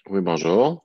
Oui, bonjour.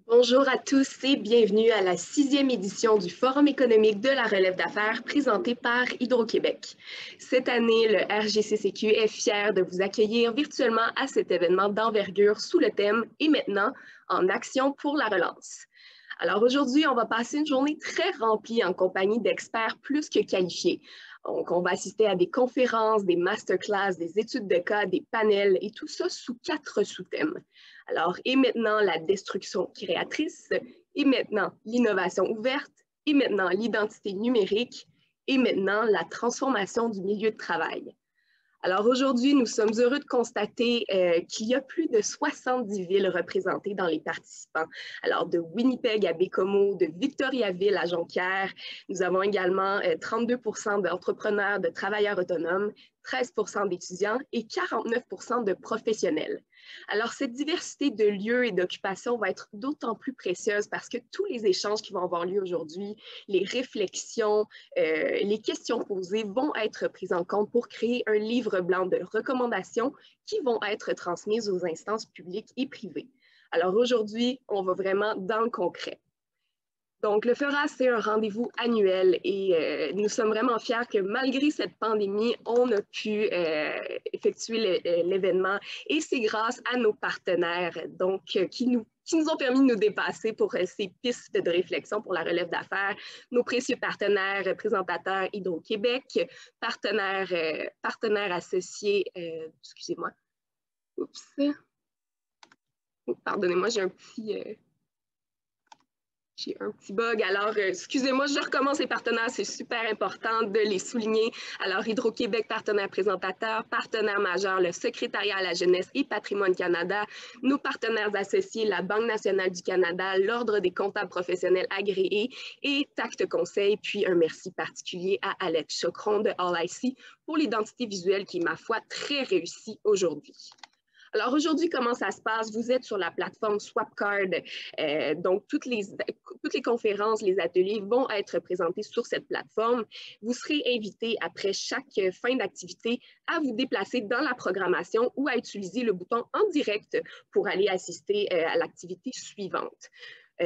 Bonjour à tous et bienvenue à la sixième édition du Forum économique de la relève d'affaires présenté par Hydro-Québec. Cette année, le RGCCQ est fier de vous accueillir virtuellement à cet événement d'envergure sous le thème « Et maintenant, en action pour la relance ». Alors aujourd'hui, on va passer une journée très remplie en compagnie d'experts plus que qualifiés. Donc, on va assister à des conférences, des masterclass, des études de cas, des panels et tout ça sous 4 sous-thèmes. Alors, et maintenant la destruction créatrice, et maintenant l'innovation ouverte, et maintenant l'identité numérique, et maintenant la transformation du milieu de travail. Alors aujourd'hui, nous sommes heureux de constater qu'il y a plus de 70 villes représentées dans les participants. Alors de Winnipeg à Bécomo, de Victoriaville à Jonquière, nous avons également 32 d'entrepreneurs, de travailleurs autonomes, 13 d'étudiants et 49 de professionnels. Alors cette diversité de lieux et d'occupations va être d'autant plus précieuse parce que tous les échanges qui vont avoir lieu aujourd'hui, les réflexions, les questions posées vont être prises en compte pour créer un livre blanc de recommandations qui vont être transmises aux instances publiques et privées. Alors aujourd'hui, on va vraiment dans le concret. Donc, le FERA, c'est un rendez-vous annuel et nous sommes vraiment fiers que malgré cette pandémie, on a pu effectuer l'événement et c'est grâce à nos partenaires donc, qui nous ont permis de nous dépasser pour ces pistes de réflexion pour la relève d'affaires, nos précieux partenaires présentateurs Hydro-Québec, partenaires associés, excusez-moi, oups, pardonnez-moi, j'ai un petit bug. Alors, excusez-moi, je recommence les partenaires. C'est super important de les souligner. Alors, Hydro-Québec, partenaire présentateur, partenaire majeur, le secrétariat à la jeunesse et patrimoine Canada, nos partenaires associés, la Banque nationale du Canada, l'Ordre des comptables professionnels agréés et Tact Conseil. Puis, un merci particulier à Alex Chocron de All IC pour l'identité visuelle qui est, ma foi, très réussie aujourd'hui. Alors aujourd'hui, comment ça se passe? Vous êtes sur la plateforme Swapcard, donc toutes les conférences, les ateliers vont être présentés sur cette plateforme. Vous serez invité après chaque fin d'activité à vous déplacer dans la programmation ou à utiliser le bouton en direct pour aller assister à l'activité suivante.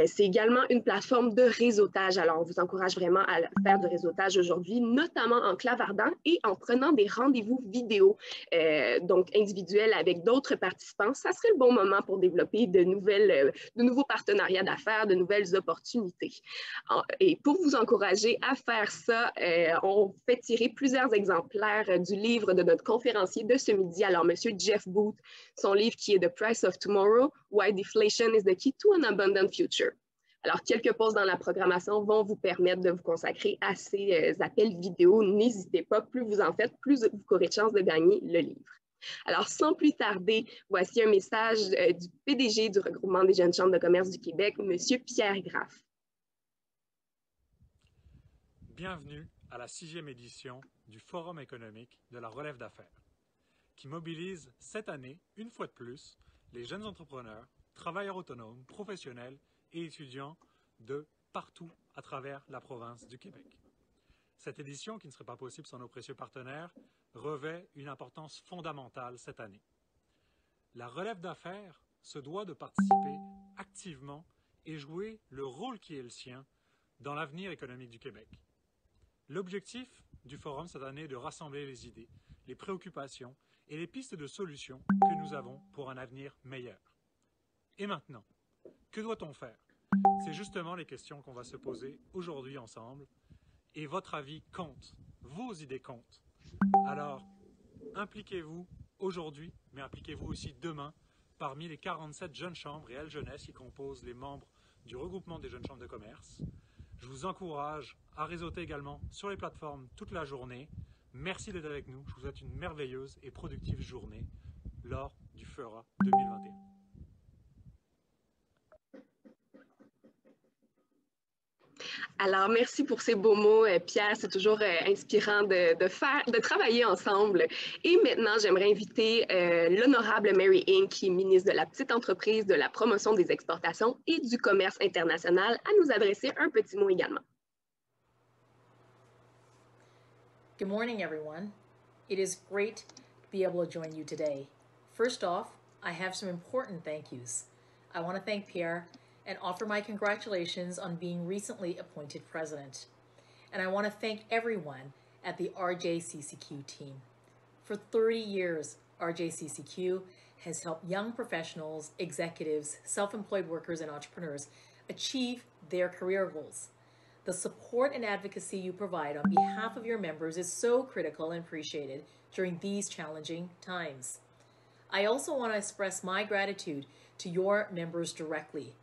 C'est également une plateforme de réseautage. Alors, on vous encourage vraiment à faire du réseautage aujourd'hui, notamment en clavardant et en prenant des rendez-vous vidéo, donc individuels avec d'autres participants. Ça serait le bon moment pour développer de nouveaux partenariats d'affaires, de nouvelles opportunités. Et pour vous encourager à faire ça, on fait tirer plusieurs exemplaires du livre de notre conférencier de ce midi. Alors, M. Jeff Booth, son livre qui est The Price of Tomorrow, Why Deflation is the Key to an Abundant Future. Alors, quelques pauses dans la programmation vont vous permettre de vous consacrer à ces appels vidéo. N'hésitez pas, plus vous en faites, plus vous courez de chances de gagner le livre. Alors, sans plus tarder, voici un message du PDG du regroupement des jeunes chambres de commerce du Québec, M. Pierre Graff. Bienvenue à la 6e édition du Forum économique de la relève d'affaires, qui mobilise cette année, une fois de plus, les jeunes entrepreneurs, travailleurs autonomes, professionnels et étudiants de partout à travers la province du Québec. Cette édition, qui ne serait pas possible sans nos précieux partenaires, revêt une importance fondamentale cette année. La relève d'affaires se doit de participer activement et jouer le rôle qui est le sien dans l'avenir économique du Québec. L'objectif du forum cette année est de rassembler les idées, les préoccupations et les pistes de solutions que nous avons pour un avenir meilleur. Et maintenant, que doit-on faire? C'est justement les questions qu'on va se poser aujourd'hui ensemble. Et votre avis compte, vos idées comptent. Alors, impliquez-vous aujourd'hui, mais impliquez-vous aussi demain parmi les 47 jeunes chambres et L Jeunesse qui composent les membres du regroupement des jeunes chambres de commerce. Je vous encourage à réseauter également sur les plateformes toute la journée. Merci d'être avec nous. Je vous souhaite une merveilleuse et productive journée lors du FERA 2021. Alors, merci pour ces beaux mots, Pierre. C'est toujours inspirant de travailler ensemble. Et maintenant, j'aimerais inviter l'honorable Mary Ng, qui est ministre de la petite entreprise, de la promotion des exportations et du commerce international, à nous adresser un petit mot également. Good morning, everyone. It is great to be able to join you today. First off, I have some important thank yous. I want to thank Pierre and offer my congratulations on being recently appointed president. And I want to thank everyone at the RJCCQ team. For 30 years, RJCCQ has helped young professionals, executives, self-employed workers, and entrepreneurs achieve their career goals. The support and advocacy you provide on behalf of your members is so critical and appreciated during these challenging times. I also want to express my gratitude to your members directly.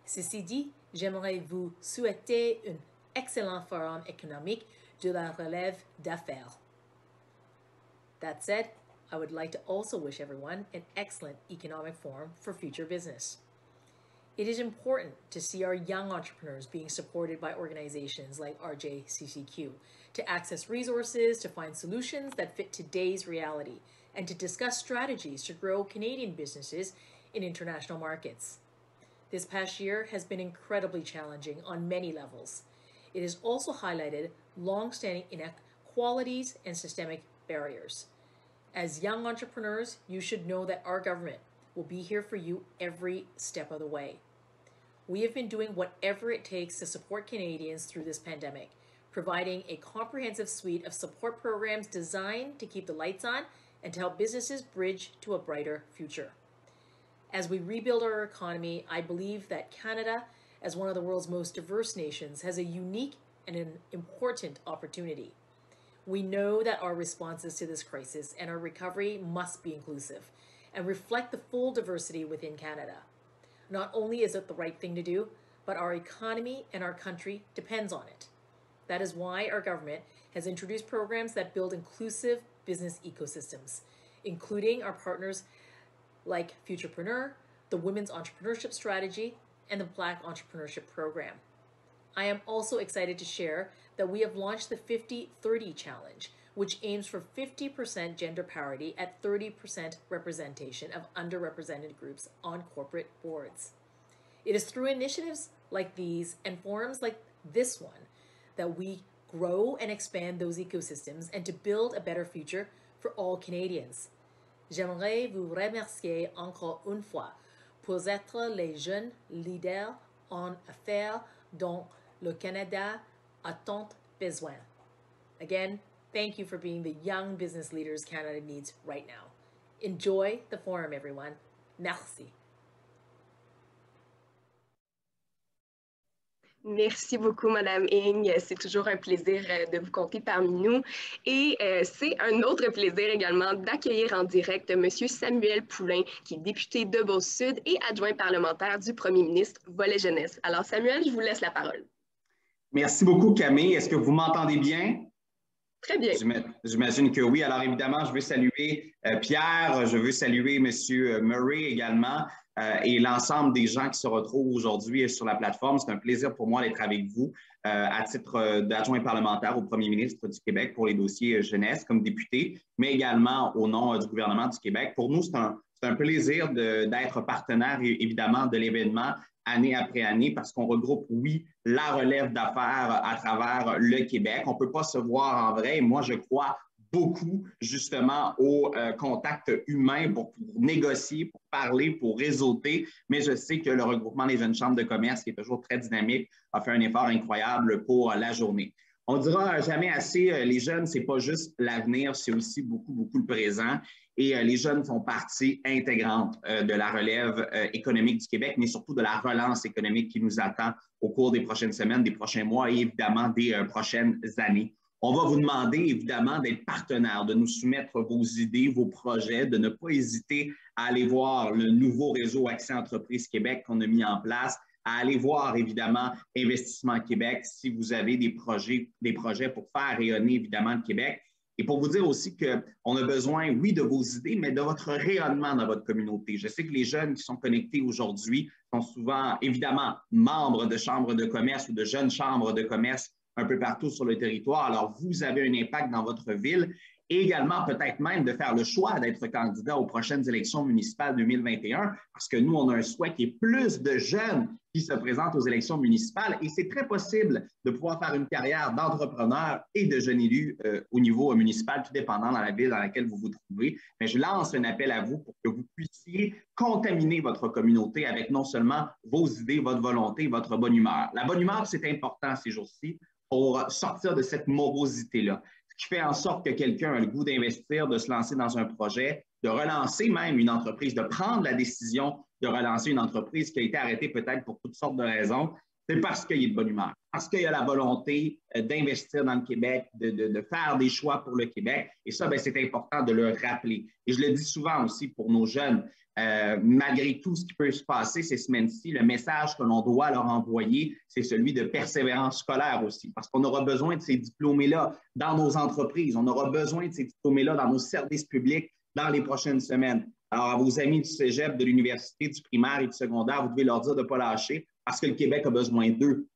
Ceci dit, j'aimerais vous souhaiter un excellent forum économique de la relève d'affaires. That said, I would like to also wish everyone an excellent economic forum for future business. It is important to see our young entrepreneurs being supported by organizations like RJCCQ to access resources, to find solutions that fit today's reality, and to discuss strategies to grow Canadian businesses in international markets. This past year has been incredibly challenging on many levels. It has also highlighted long-standing inequalities and systemic barriers. As young entrepreneurs, you should know that our government will be here for you every step of the way. We have been doing whatever it takes to support Canadians through this pandemic, providing a comprehensive suite of support programs designed to keep the lights on and to help businesses bridge to a brighter future. As we rebuild our economy, I believe that Canada, as one of the world's most diverse nations, has a unique and an important opportunity. We know that our responses to this crisis and our recovery must be inclusive and reflect the full diversity within Canada. Not only is it the right thing to do, but our economy and our country depends on it. That is why our government has introduced programs that build inclusive business ecosystems, including our partners like Futurepreneur, the Women's Entrepreneurship Strategy, and the Black Entrepreneurship Program. I am also excited to share that we have launched the 50-30 Challenge, which aims for 50% gender parity at 30% representation of underrepresented groups on corporate boards. It is through initiatives like these and forums like this one that we grow and expand those ecosystems and to build a better future for all Canadians. J'aimerais vous remercier encore une fois pour être les jeunes leaders en affaires dont le Canada a tant besoin. Again, thank you for being the young business leaders Canada needs right now. Enjoy the forum, everyone. Merci. Merci beaucoup, Madame Ing. C'est toujours un plaisir de vous compter parmi nous. Et c'est un autre plaisir également d'accueillir en direct Monsieur Samuel Poulin, qui est député de Beauce-Sud et adjoint parlementaire du Premier ministre Volet Jeunesse. Alors, Samuel, je vous laisse la parole. Merci beaucoup, Camille. Est-ce que vous m'entendez bien? Très bien. J'imagine que oui. Alors, évidemment, je veux saluer Pierre, je veux saluer M. Murray également et l'ensemble des gens qui se retrouvent aujourd'hui sur la plateforme. C'est un plaisir pour moi d'être avec vous à titre d'adjoint parlementaire au Premier ministre du Québec pour les dossiers jeunesse comme député, mais également au nom du gouvernement du Québec. Pour nous, c'est un plaisir d'être partenaire, évidemment, de l'événement année après année parce qu'on regroupe, oui, la relève d'affaires à travers le Québec. On ne peut pas se voir en vrai. Et moi, je crois beaucoup, justement, au contact humain pour négocier, pour parler, pour réseauter. Mais je sais que le regroupement des jeunes chambres de commerce, qui est toujours très dynamique, a fait un effort incroyable pour la journée. On ne dira jamais assez, les jeunes, ce n'est pas juste l'avenir, c'est aussi beaucoup, beaucoup le présent. Et les jeunes font partie intégrante de la relève économique du Québec, mais surtout de la relance économique qui nous attend au cours des prochaines semaines, des prochains mois et évidemment des prochaines années. On va vous demander évidemment d'être partenaire, de nous soumettre vos idées, vos projets, de ne pas hésiter à aller voir le nouveau réseau Accès Entreprises Québec qu'on a mis en place, à aller voir évidemment Investissement Québec si vous avez des projets pour faire rayonner évidemment le Québec. Et pour vous dire aussi qu'on a besoin, oui, de vos idées, mais de votre rayonnement dans votre communauté. Je sais que les jeunes qui sont connectés aujourd'hui sont souvent, évidemment, membres de chambres de commerce ou de jeunes chambres de commerce un peu partout sur le territoire. Alors, vous avez un impact dans votre ville et également peut-être même de faire le choix d'être candidat aux prochaines élections municipales 2021 parce que nous, on a un souhait qu'il y ait plus de jeunes qui se présentent aux élections municipales. Et c'est très possible de pouvoir faire une carrière d'entrepreneur et de jeune élu au niveau municipal, tout dépendant dans la ville dans laquelle vous vous trouvez. Mais je lance un appel à vous pour que vous puissiez contaminer votre communauté avec non seulement vos idées, votre volonté, votre bonne humeur. La bonne humeur, c'est important ces jours-ci pour sortir de cette morosité-là, ce qui fait en sorte que quelqu'un a le goût d'investir, de se lancer dans un projet, de relancer même une entreprise, de prendre la décision de relancer une entreprise qui a été arrêtée peut-être pour toutes sortes de raisons. C'est parce qu'il y a de bonne humeur, parce qu'il y a la volonté d'investir dans le Québec, de faire des choix pour le Québec. Et ça, c'est important de le rappeler. Et je le dis souvent aussi pour nos jeunes, malgré tout ce qui peut se passer ces semaines-ci, le message que l'on doit leur envoyer, c'est celui de persévérance scolaire aussi, parce qu'on aura besoin de ces diplômés-là dans nos entreprises, on aura besoin de ces diplômés-là dans nos services publics dans les prochaines semaines. Alors, à vos amis du cégep, de l'université, du primaire et du secondaire, vous devez leur dire de ne pas lâcher parce que le Québec a besoin d'eux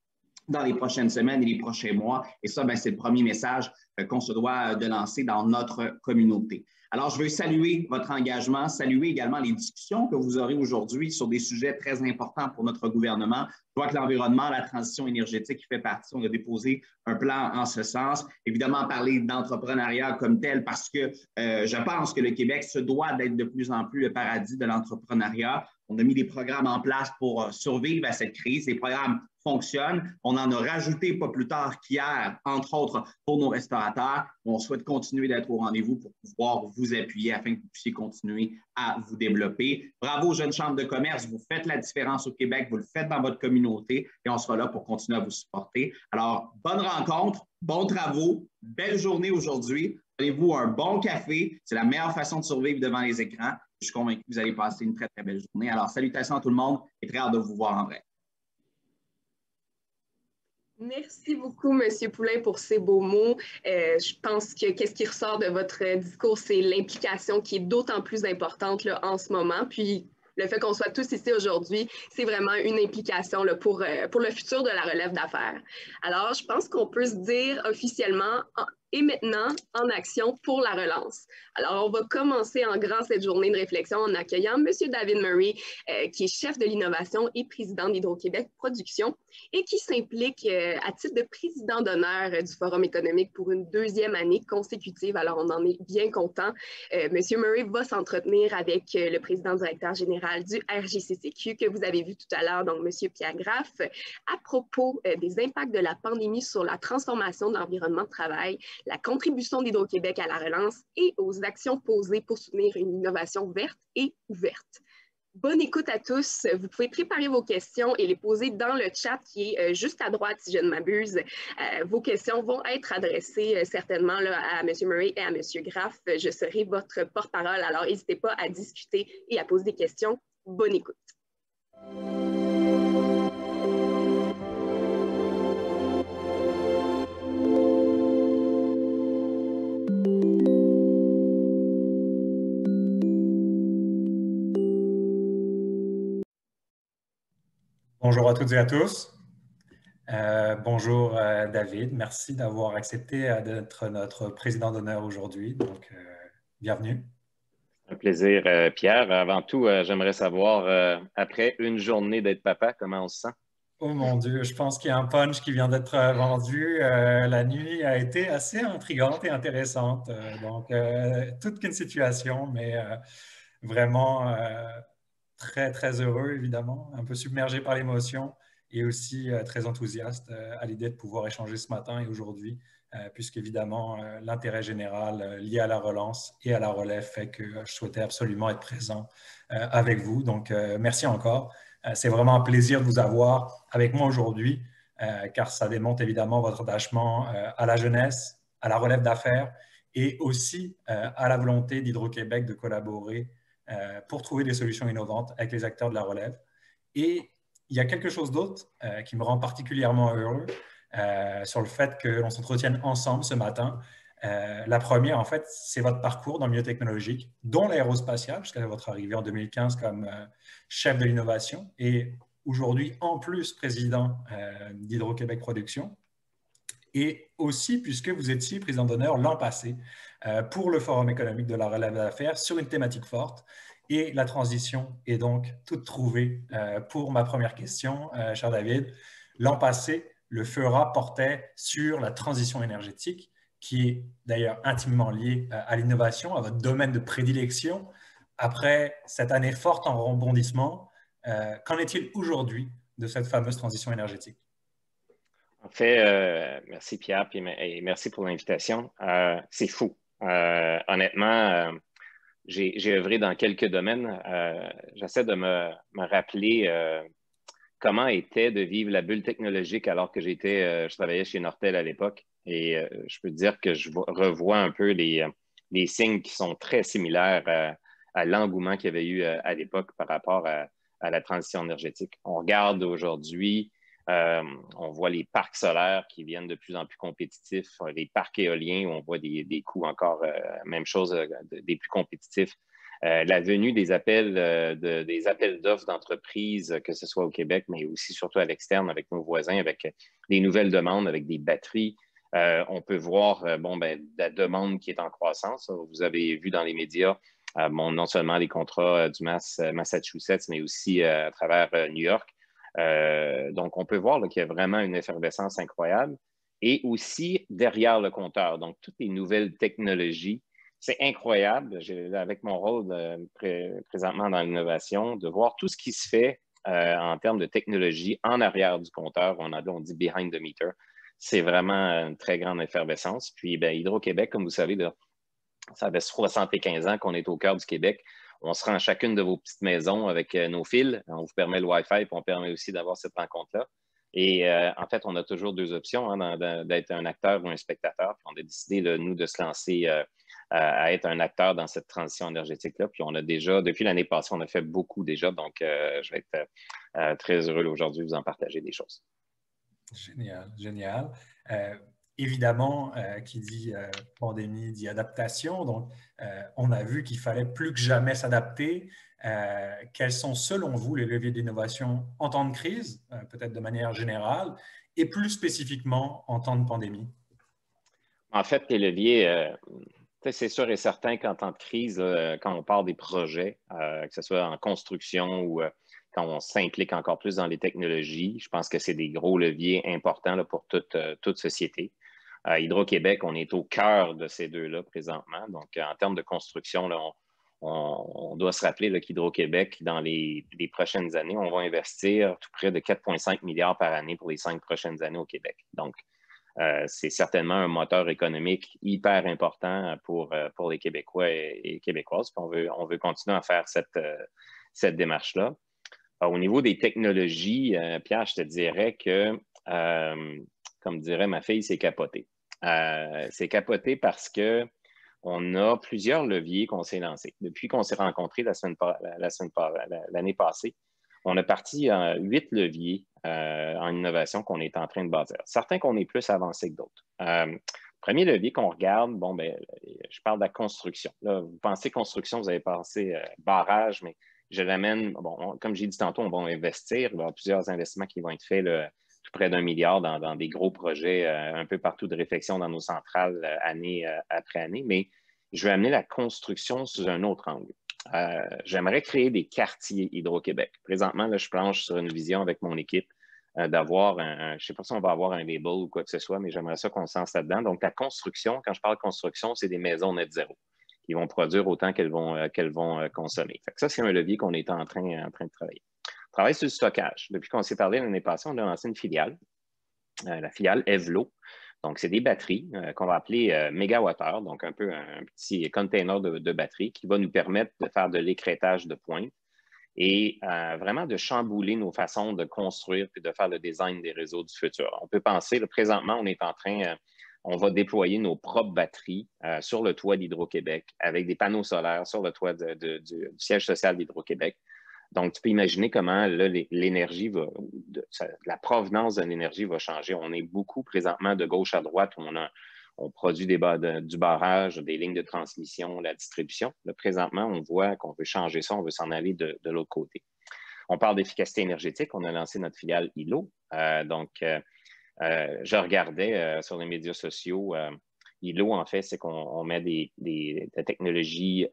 dans les prochaines semaines et les prochains mois. Et ça, c'est le premier message qu'on se doit de lancer dans notre communauté. Alors, je veux saluer votre engagement, saluer également les discussions que vous aurez aujourd'hui sur des sujets très importants pour notre gouvernement. Je vois que l'environnement, la transition énergétique qui fait partie, on a déposé un plan en ce sens. Évidemment, parler d'entrepreneuriat comme tel parce que je pense que le Québec se doit d'être de plus en plus le paradis de l'entrepreneuriat. On a mis des programmes en place pour survivre à cette crise. Les programmes fonctionnent. On en a rajouté pas plus tard qu'hier, entre autres, pour nos restaurateurs. On souhaite continuer d'être au rendez-vous pour pouvoir vous appuyer afin que vous puissiez continuer à vous développer. Bravo, Jeunes Chambres de commerce. Vous faites la différence au Québec. Vous le faites dans votre communauté et on sera là pour continuer à vous supporter. Alors, bonne rencontre, bons travaux, belle journée aujourd'hui. Prenez-vous un bon café. C'est la meilleure façon de survivre devant les écrans. Je suis convaincu que vous allez passer une très, très belle journée. Alors, salutations à tout le monde et très hâte de vous voir en vrai. Merci beaucoup, M. Poulin, pour ces beaux mots. Je pense que qu'est-ce qui ressort de votre discours, c'est l'implication qui est d'autant plus importante là, en ce moment. Puis, le fait qu'on soit tous ici aujourd'hui, c'est vraiment une implication là, pour le futur de la relève d'affaires. Alors, je pense qu'on peut se dire officiellement et maintenant en action pour la relance. Alors, on va commencer en grand cette journée de réflexion en accueillant M. David Murray, qui est chef de l'innovation et président d'Hydro-Québec Production et qui s'implique à titre de président d'honneur du Forum économique pour une deuxième année consécutive. Alors, on en est bien content. M. Murray va s'entretenir avec le président directeur général du RGCCQ que vous avez vu tout à l'heure, donc M. Pierre Graff, à propos des impacts de la pandémie sur la transformation de l'environnement de travail, la contribution d'Hydro-Québec à la relance et aux actions posées pour soutenir une innovation verte et ouverte. Bonne écoute à tous. Vous pouvez préparer vos questions et les poser dans le chat qui est juste à droite, si je ne m'abuse. Vos questions vont être adressées certainement là, à M. Murray et à M. Graff. Je serai votre porte-parole, alors n'hésitez pas à discuter et à poser des questions. Bonne écoute. Bonjour à toutes et à tous. Bonjour David, merci d'avoir accepté d'être notre président d'honneur aujourd'hui. Donc, bienvenue. Un plaisir, Pierre. Avant tout, j'aimerais savoir, après une journée d'être papa, comment on se sent? Oh mon Dieu, je pense qu'il y a un punch qui vient d'être vendu. La nuit a été assez intrigante et intéressante. Donc, toute qu'une situation, mais vraiment très, très heureux, évidemment, un peu submergé par l'émotion et aussi très enthousiaste à l'idée de pouvoir échanger ce matin et aujourd'hui, puisqu'évidemment, l'intérêt général lié à la relance et à la relève fait que je souhaitais absolument être présent avec vous. Donc, merci encore. C'est vraiment un plaisir de vous avoir avec moi aujourd'hui, car ça démontre évidemment votre attachement à la jeunesse, à la relève d'affaires et aussi à la volonté d'Hydro-Québec de collaborer pour trouver des solutions innovantes avec les acteurs de la relève. Et il y a quelque chose d'autre qui me rend particulièrement heureux sur le fait que l'on s'entretienne ensemble ce matin. La première, en fait, c'est votre parcours dans le milieu technologique, dont l'aérospatial, jusqu'à votre arrivée en 2015 comme chef de l'innovation et aujourd'hui, en plus, président d'Hydro-Québec Production. Et aussi, puisque vous étiez président d'honneur l'an passé pour le Forum économique de la relève d'affaires sur une thématique forte. Et la transition est donc toute trouvée pour ma première question, cher David. L'an passé, le FEURA portait sur la transition énergétique, qui est d'ailleurs intimement liée à l'innovation, à votre domaine de prédilection. Après cette année forte en rebondissement, qu'en est-il aujourd'hui de cette fameuse transition énergétique? En fait, merci Pierre et merci pour l'invitation. C'est fou. Honnêtement, j'ai œuvré dans quelques domaines. J'essaie de me rappeler comment était de vivre la bulle technologique alors que je travaillais chez Nortel à l'époque. Et je peux dire que je revois un peu les signes qui sont très similaires à l'engouement qu'il y avait eu à l'époque par rapport à la transition énergétique. On regarde aujourd'hui, on voit les parcs solaires qui viennent de plus en plus compétitifs, les parcs éoliens où on voit des coûts encore, même chose, des plus compétitifs. La venue des appels d'offres d'entreprises, que ce soit au Québec, mais aussi surtout à l'externe avec nos voisins, avec des nouvelles demandes, avec des batteries. On peut voir la demande qui est en croissance. Vous avez vu dans les médias non seulement les contrats du Massachusetts, mais aussi à travers New York. Donc, on peut voir qu'il y a vraiment une effervescence incroyable. Et aussi derrière le compteur, donc toutes les nouvelles technologies. C'est incroyable, avec mon rôle présentement dans l'innovation, de voir tout ce qui se fait en termes de technologie en arrière du compteur. On dit behind the meter. C'est vraiment une très grande effervescence. Puis, Hydro-Québec, comme vous savez, ça fait 75 ans qu'on est au cœur du Québec. On se rend à chacune de vos petites maisons avec nos fils. On vous permet le Wi-Fi, puis on permet aussi d'avoir cette rencontre-là. Et en fait, on a toujours deux options, d'être un acteur ou un spectateur. Puis on a décidé, nous, de se lancer à être un acteur dans cette transition énergétique-là. Puis on a déjà, depuis l'année passée, on a fait beaucoup déjà. Donc, je vais être très heureux aujourd'hui de vous en partager des choses. Génial, génial. Évidemment, qui dit pandémie dit adaptation. Donc, on a vu qu'il fallait plus que jamais s'adapter. Quels sont, selon vous, les leviers d'innovation en temps de crise, peut-être de manière générale, et plus spécifiquement en temps de pandémie? En fait, les leviers, c'est sûr et certain qu'en temps de crise, quand on parle des projets, que ce soit en construction ou quand on s'implique encore plus dans les technologies, je pense que c'est des gros leviers importants là, pour toute société. Hydro-Québec, on est au cœur de ces deux-là présentement. Donc, en termes de construction, là, on doit se rappeler qu'Hydro-Québec, dans les prochaines années, on va investir tout près de 4,5 milliards par année pour les 5 prochaines années au Québec. Donc, c'est certainement un moteur économique hyper important pour les Québécois et Québécoises. Puis on veut continuer à faire cette démarche-là. Au niveau des technologies, Pierre, je te dirais que, comme dirait ma fille, c'est capoté. C'est capoté parce qu'on a plusieurs leviers qu'on s'est lancés. Depuis qu'on s'est rencontrés l'année passée, on a parti 8 leviers en innovation qu'on est en train de bâtir. Certains qu'on est plus avancés que d'autres. Premier levier qu'on regarde, je parle de la construction. Là, vous pensez construction, vous avez pensé barrage, mais je l'amène, comme j'ai dit tantôt, on va investir. Il va y avoir plusieurs investissements qui vont être faits tout près d'1 milliard dans des gros projets un peu partout de réflexion dans nos centrales année après année. Mais je vais amener la construction sous un autre angle. J'aimerais créer des quartiers Hydro-Québec. Présentement, là, je planche sur une vision avec mon équipe d'avoir je ne sais pas si on va avoir un label ou quoi que ce soit, mais j'aimerais ça qu'on se lance là-dedans. Donc, la construction, quand je parle de construction, c'est des maisons net zéro qui vont produire autant qu'elles vont consommer. Fait que ça, c'est un levier qu'on est en train de travailler. On travaille sur le stockage. Depuis qu'on s'est parlé l'année passée, on a lancé une filiale, la filiale Evlo. Donc, c'est des batteries qu'on va appeler mégawattheures, donc un peu un petit container de batterie qui va nous permettre de faire de l'écrêtage de pointe et vraiment de chambouler nos façons de construire et de faire le design des réseaux du futur. On peut penser, là, présentement, on est en train, on va déployer nos propres batteries sur le toit d'Hydro-Québec avec des panneaux solaires sur le toit du siège social d'Hydro-Québec. Donc, tu peux imaginer comment l'énergie la provenance de l'énergie va changer. On est beaucoup présentement de gauche à droite où on produit du barrage, des lignes de transmission, la distribution. Là, présentement, on voit qu'on veut changer ça, on veut s'en aller de l'autre côté. On parle d'efficacité énergétique. On a lancé notre filiale ILO. Je regardais sur les médias sociaux, ILO, en fait, c'est qu'on met des technologies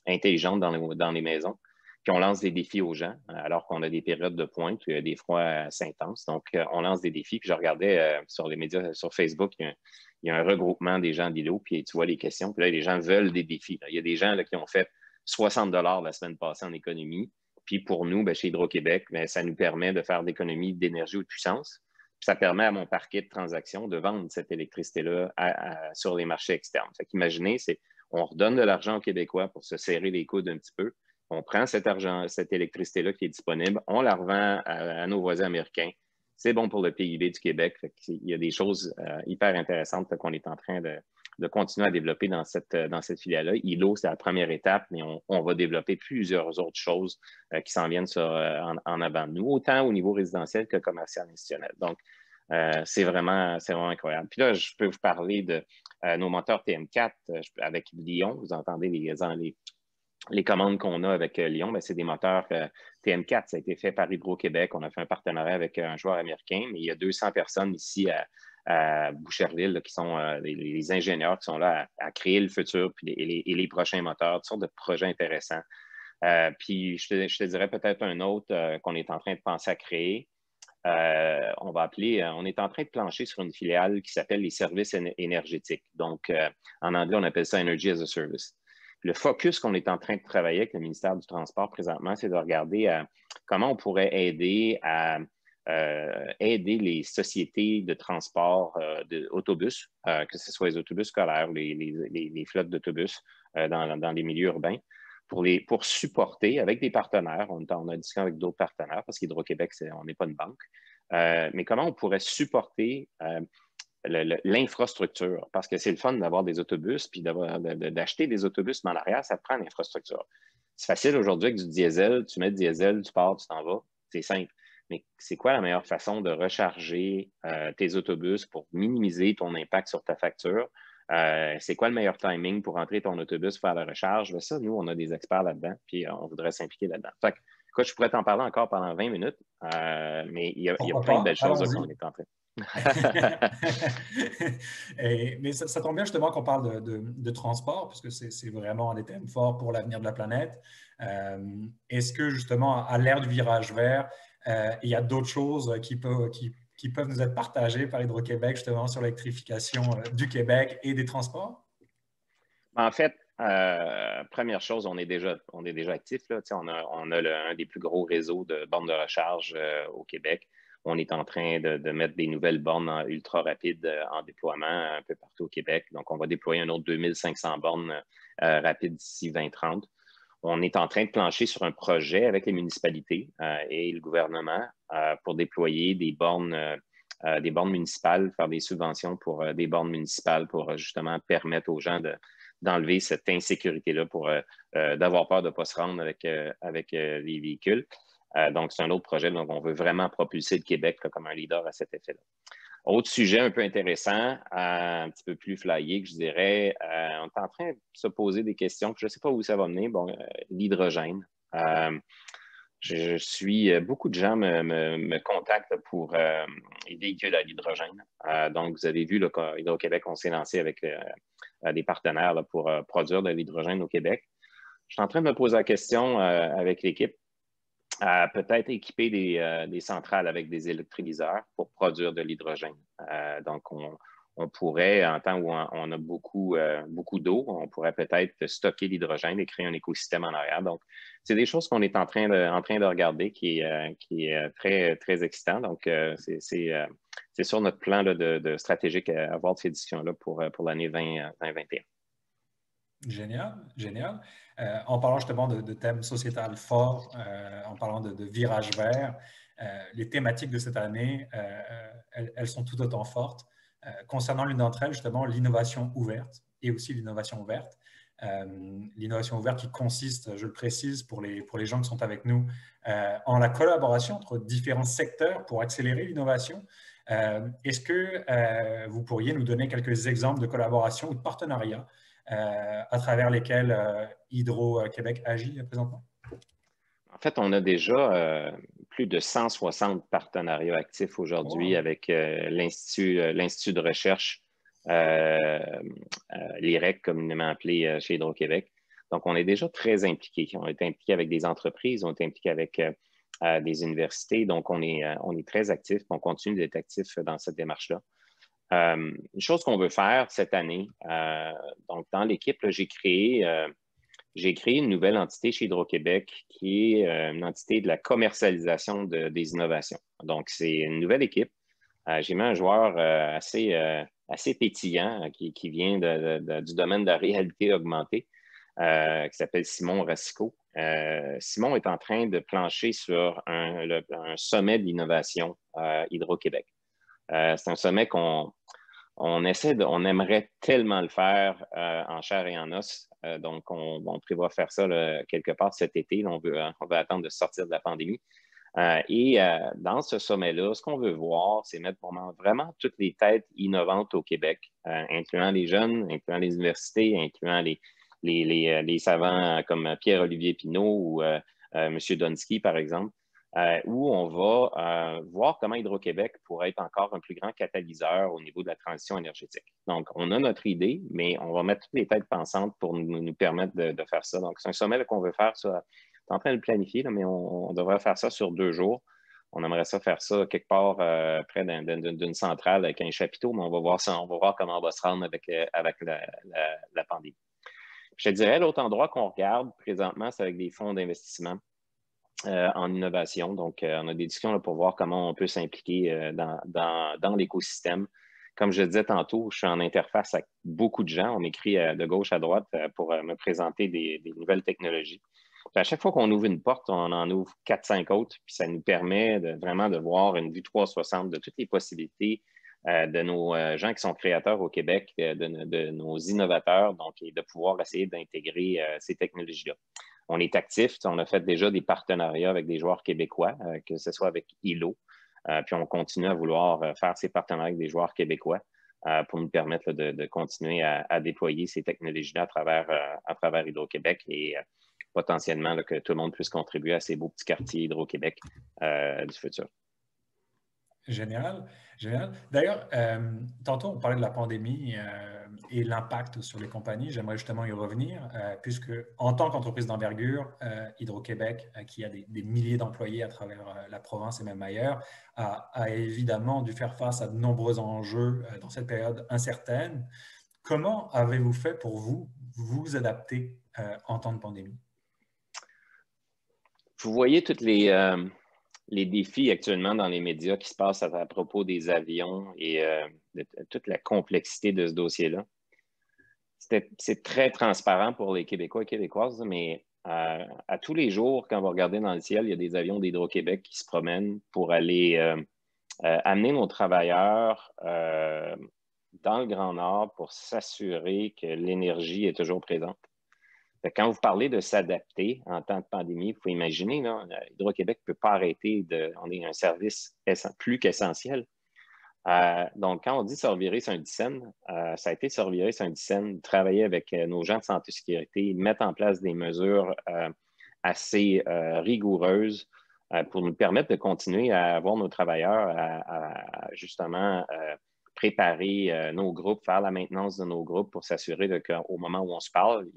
intelligentes dans les maisons, puis on lance des défis aux gens, alors qu'on a des périodes de pointe, des fois assez intenses. Donc, on lance des défis. Puis je regardais sur les médias, sur Facebook, il y a un regroupement des gens d'ILO, puis tu vois les questions. Puis là, les gens veulent des défis. Il y a des gens là, qui ont fait 60 $ la semaine passée en économie. Puis pour nous, chez Hydro-Québec, ça nous permet de faire d'économies d'énergie ou de puissance. Puis ça permet à mon parquet de transactions de vendre cette électricité-là sur les marchés externes. Fait qu'imaginez, on redonne de l'argent aux Québécois pour se serrer les coudes un petit peu. On prend cet argent, cette électricité-là qui est disponible, on la revend à nos voisins américains. C'est bon pour le PIB du Québec. Fait qu'il y a des choses hyper intéressantes qu'on est en train de continuer à développer dans cette filiale-là. ILO, c'est la première étape, mais on va développer plusieurs autres choses qui s'en viennent en avant de nous, autant au niveau résidentiel que commercial institutionnel. Donc, c'est vraiment incroyable. Puis là, je peux vous parler de nos moteurs TM4 avec Lyon. Vous entendez les commandes qu'on a avec Lyon, c'est des moteurs TM4. Ça a été fait par Hydro-Québec. On a fait un partenariat avec un joueur américain, mais il y a 200 personnes ici à Boucherville là, qui sont les ingénieurs qui sont là à créer le futur et les prochains moteurs, toutes sortes de projets intéressants. Puis je te dirais peut-être un autre qu'on est en train de penser à créer. On est en train de plancher sur une filiale qui s'appelle les services énergétiques. Donc, en anglais, on appelle ça Energy as a Service. Le focus qu'on est en train de travailler avec le ministère du Transport présentement, c'est de regarder comment on pourrait aider les sociétés de transport d'autobus, que ce soit les autobus scolaires, les flottes d'autobus dans les milieux urbains, pour supporter avec des partenaires. On a discuté avec d'autres partenaires parce qu'Hydro-Québec, on n'est pas une banque. Mais comment on pourrait supporter l'infrastructure, parce que c'est le fun d'avoir des autobus, puis d'acheter des autobus, mais en arrière, ça te prend l'infrastructure. C'est facile aujourd'hui avec du diesel, tu mets du diesel, tu pars, tu t'en vas, c'est simple. Mais c'est quoi la meilleure façon de recharger tes autobus pour minimiser ton impact sur ta facture? C'est quoi le meilleur timing pour entrer ton autobus, faire la recharge? Ça, nous, on a des experts là-dedans, puis on voudrait s'impliquer là-dedans. Fait que, écoute, je pourrais t'en parler encore pendant 20 minutes, mais il y a plein de belles choses qu'on est en train. Mais ça tombe bien justement qu'on parle de transport, parce que c'est vraiment un des thèmes forts pour l'avenir de la planète. Est-ce que justement, à l'ère du virage vert, il y a d'autres choses qui peuvent nous être partagées par Hydro-Québec justement sur l'électrification du Québec et des transports? En fait, première chose, on est déjà actif. Là. On a un des plus gros réseaux de bornes de recharge au Québec. On est en train de mettre des nouvelles bornes ultra rapides en déploiement un peu partout au Québec. Donc, on va déployer un autre 2500 bornes rapides d'ici 2030. On est en train de plancher sur un projet avec les municipalités et le gouvernement pour déployer des bornes municipales, faire des subventions pour des bornes municipales pour justement permettre aux gens d'enlever cette insécurité-là pour d'avoir peur de ne pas se rendre avec les véhicules. Donc, c'est un autre projet. Donc, on veut vraiment propulser le Québec là, comme un leader à cet effet-là. Autre sujet un peu intéressant, un petit peu plus flyé, que je dirais, on est en train de se poser des questions. Je ne sais pas où ça va mener. Bon, l'hydrogène. Beaucoup de gens me contactent pour les véhicules à l'hydrogène. Donc, vous avez vu, Hydro-Québec, on s'est lancé avec des partenaires là, pour produire de l'hydrogène au Québec. Je suis en train de me poser la question avec l'équipe à peut-être équiper des centrales avec des électrolyseurs pour produire de l'hydrogène. Donc, on pourrait, en temps où on a beaucoup d'eau, on pourrait peut-être stocker l'hydrogène et créer un écosystème en arrière. Donc, c'est des choses qu'on est en train de regarder qui est très, très excitant. Donc, c'est sur notre plan là, de stratégique à avoir ces discussions-là pour l'année 2021. Génial, génial. En parlant justement de thèmes sociétals forts, en parlant de virage vert, les thématiques de cette année, elles sont tout autant fortes. Concernant l'une d'entre elles, justement, l'innovation ouverte et aussi l'innovation verte. L'innovation ouverte qui consiste, je le précise pour les gens qui sont avec nous, en la collaboration entre différents secteurs pour accélérer l'innovation. Est-ce que vous pourriez nous donner quelques exemples de collaboration ou de partenariat à travers lesquels Hydro-Québec agit présentement? En fait, on a déjà plus de 160 partenariats actifs aujourd'hui avec l'Institut de recherche l'IREC, communément appelé chez Hydro-Québec. Donc, on est déjà très impliqués. On est impliqué avec des entreprises, on est impliqué avec des universités. Donc, on est très actifs. On continue d'être actifs dans cette démarche-là. Une chose qu'on veut faire cette année, donc dans l'équipe, j'ai créé une nouvelle entité chez Hydro-Québec qui est une entité de la commercialisation des innovations. Donc, c'est une nouvelle équipe. J'ai mis un joueur assez pétillant qui vient du domaine de la réalité augmentée, qui s'appelle Simon Racicot. Simon est en train de plancher sur un sommet d'innovation Hydro-Québec. C'est un sommet qu'on aimerait tellement le faire en chair et en os. Donc, on prévoit faire ça là, quelque part cet été. On veut attendre de sortir de la pandémie. Dans ce sommet-là, ce qu'on veut voir, c'est mettre vraiment toutes les têtes innovantes au Québec, incluant les jeunes, incluant les universités, incluant les savants comme Pierre-Olivier Pinault ou M. Donsky, par exemple, où on va voir comment Hydro-Québec pourrait être encore un plus grand catalyseur au niveau de la transition énergétique. Donc, on a notre idée, mais on va mettre toutes les têtes pensantes pour nous permettre de faire ça. Donc, c'est un sommet qu'on veut faire. On est en train de le planifier, là, mais on devrait faire ça sur 2 jours. On aimerait ça faire ça quelque part près d'une centrale avec un chapiteau, mais on va voir ça, on va voir comment on va se rendre avec la pandémie. Je te dirais, l'autre endroit qu'on regarde présentement, c'est avec des fonds d'investissement en innovation. Donc, on a des discussions là, pour voir comment on peut s'impliquer dans l'écosystème. Comme je le disais tantôt, je suis en interface avec beaucoup de gens. On m'écrit de gauche à droite pour me présenter des nouvelles technologies. Puis à chaque fois qu'on ouvre une porte, on en ouvre 4-5 autres, puis ça nous permet vraiment de voir une vue 360 de toutes les possibilités de nos gens qui sont créateurs au Québec, de nos innovateurs, donc, et de pouvoir essayer d'intégrer ces technologies-là. On est actif, on a fait déjà des partenariats avec des joueurs québécois, que ce soit avec ILO, puis on continue à vouloir faire ces partenariats avec des joueurs québécois pour nous permettre là, de continuer à déployer ces technologies-là à travers Hydro-Québec et potentiellement là, que tout le monde puisse contribuer à ces beaux petits quartiers Hydro-Québec du futur. Génial, génial. D'ailleurs, tantôt, on parlait de la pandémie et l'impact sur les compagnies. J'aimerais justement y revenir, puisque en tant qu'entreprise d'envergure, Hydro-Québec, qui a des milliers d'employés à travers la province et même ailleurs, a évidemment dû faire face à de nombreux enjeux dans cette période incertaine. Comment avez-vous fait pour vous adapter en temps de pandémie? Vous voyez toutes les défis actuellement dans les médias qui se passent à propos des avions et de toute la complexité de ce dossier-là. C'est très transparent pour les Québécois et Québécoises, mais à tous les jours, quand vous regardez dans le ciel, il y a des avions d'Hydro-Québec qui se promènent pour aller amener nos travailleurs dans le Grand Nord pour s'assurer que l'énergie est toujours présente. Quand vous parlez de s'adapter en temps de pandémie, il faut imaginer, Hydro-Québec ne peut pas arrêter on est un service plus qu'essentiel. Donc, quand on dit Serviris Saint-Dicenne, ça a été Serviris Saint-Dicenne, travailler avec nos gens de santé et sécurité, mettre en place des mesures assez rigoureuses pour nous permettre de continuer à avoir nos travailleurs à justement préparer nos groupes, faire la maintenance de nos groupes pour s'assurer qu'au moment où on se parle,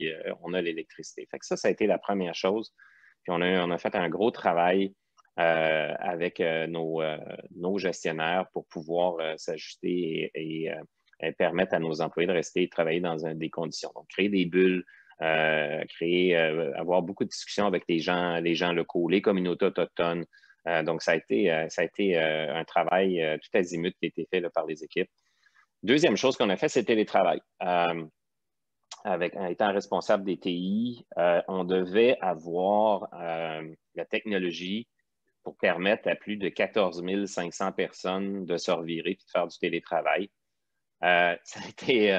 on a l'électricité. Fait que ça a été la première chose. Puis on a fait un gros travail avec nos gestionnaires pour pouvoir s'ajuster et permettre à nos employés de rester et travailler dans des conditions. Donc, créer des bulles, avoir beaucoup de discussions avec les gens locaux, les communautés autochtones. Donc, ça a été un travail tout azimut qui a été fait là, par les équipes. Deuxième chose qu'on a fait, c'est le télétravail. En étant responsable des TI, on devait avoir la technologie pour permettre à plus de 14 500 personnes de se revirer et de faire du télétravail. Ça a été...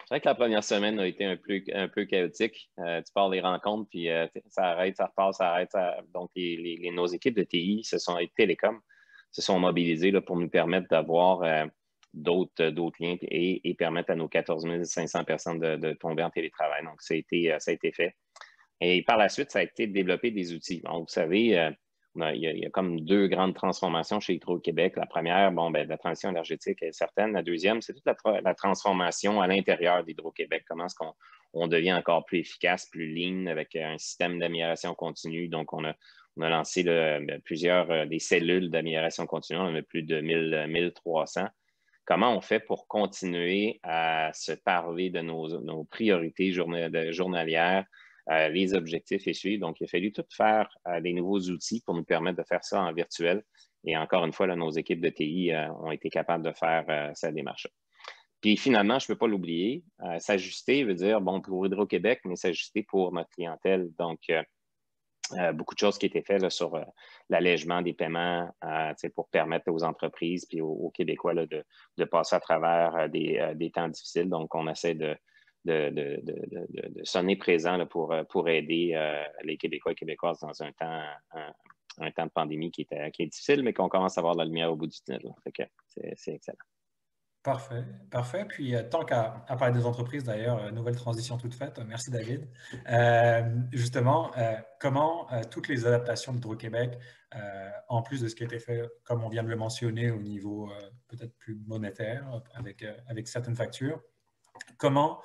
c'est vrai que la première semaine a été un peu chaotique. Tu pars des rencontres, puis ça arrête, ça repart, ça arrête. Donc, nos équipes de TI, télécom, se sont mobilisées là, pour nous permettre d'avoir d'autres liens et permettre à nos 14 500 personnes de tomber en télétravail. Donc, ça a été fait. Et par la suite, ça a été de développer des outils. Donc, vous savez, il y a comme deux grandes transformations chez Hydro-Québec. La première, la transition énergétique est certaine. La deuxième, c'est toute la transformation à l'intérieur d'Hydro-Québec. Comment est-ce qu'on devient encore plus efficace, plus lean avec un système d'amélioration continue. Donc, on a lancé plusieurs des cellules d'amélioration continue. On en a plus de 1300. Comment on fait pour continuer à se parler de nos priorités journalières, les objectifs et suivre? Donc, il a fallu tout faire des nouveaux outils pour nous permettre de faire ça en virtuel. Et encore une fois, là, nos équipes de TI ont été capables de faire cette démarche. Puis finalement, je ne peux pas l'oublier, s'ajuster veut dire, pour Hydro-Québec, mais s'ajuster pour notre clientèle. Donc, beaucoup de choses qui étaient faites là, sur l'allègement des paiements pour permettre aux entreprises et aux Québécois là, de passer à travers des temps difficiles. Donc, on essaie de sonner présent là, pour aider les Québécois et Québécoises dans un temps de pandémie qui est difficile, mais qu'on commence à voir la lumière au bout du tunnel. Fait que c'est excellent. Parfait, parfait. Puis, tant qu'à parler des entreprises, d'ailleurs, nouvelle transition toute faite. Merci, David. Justement, comment toutes les adaptations d'Hydro-Québec, en plus de ce qui a été fait, comme on vient de le mentionner, au niveau peut-être plus monétaire, avec certaines factures, comment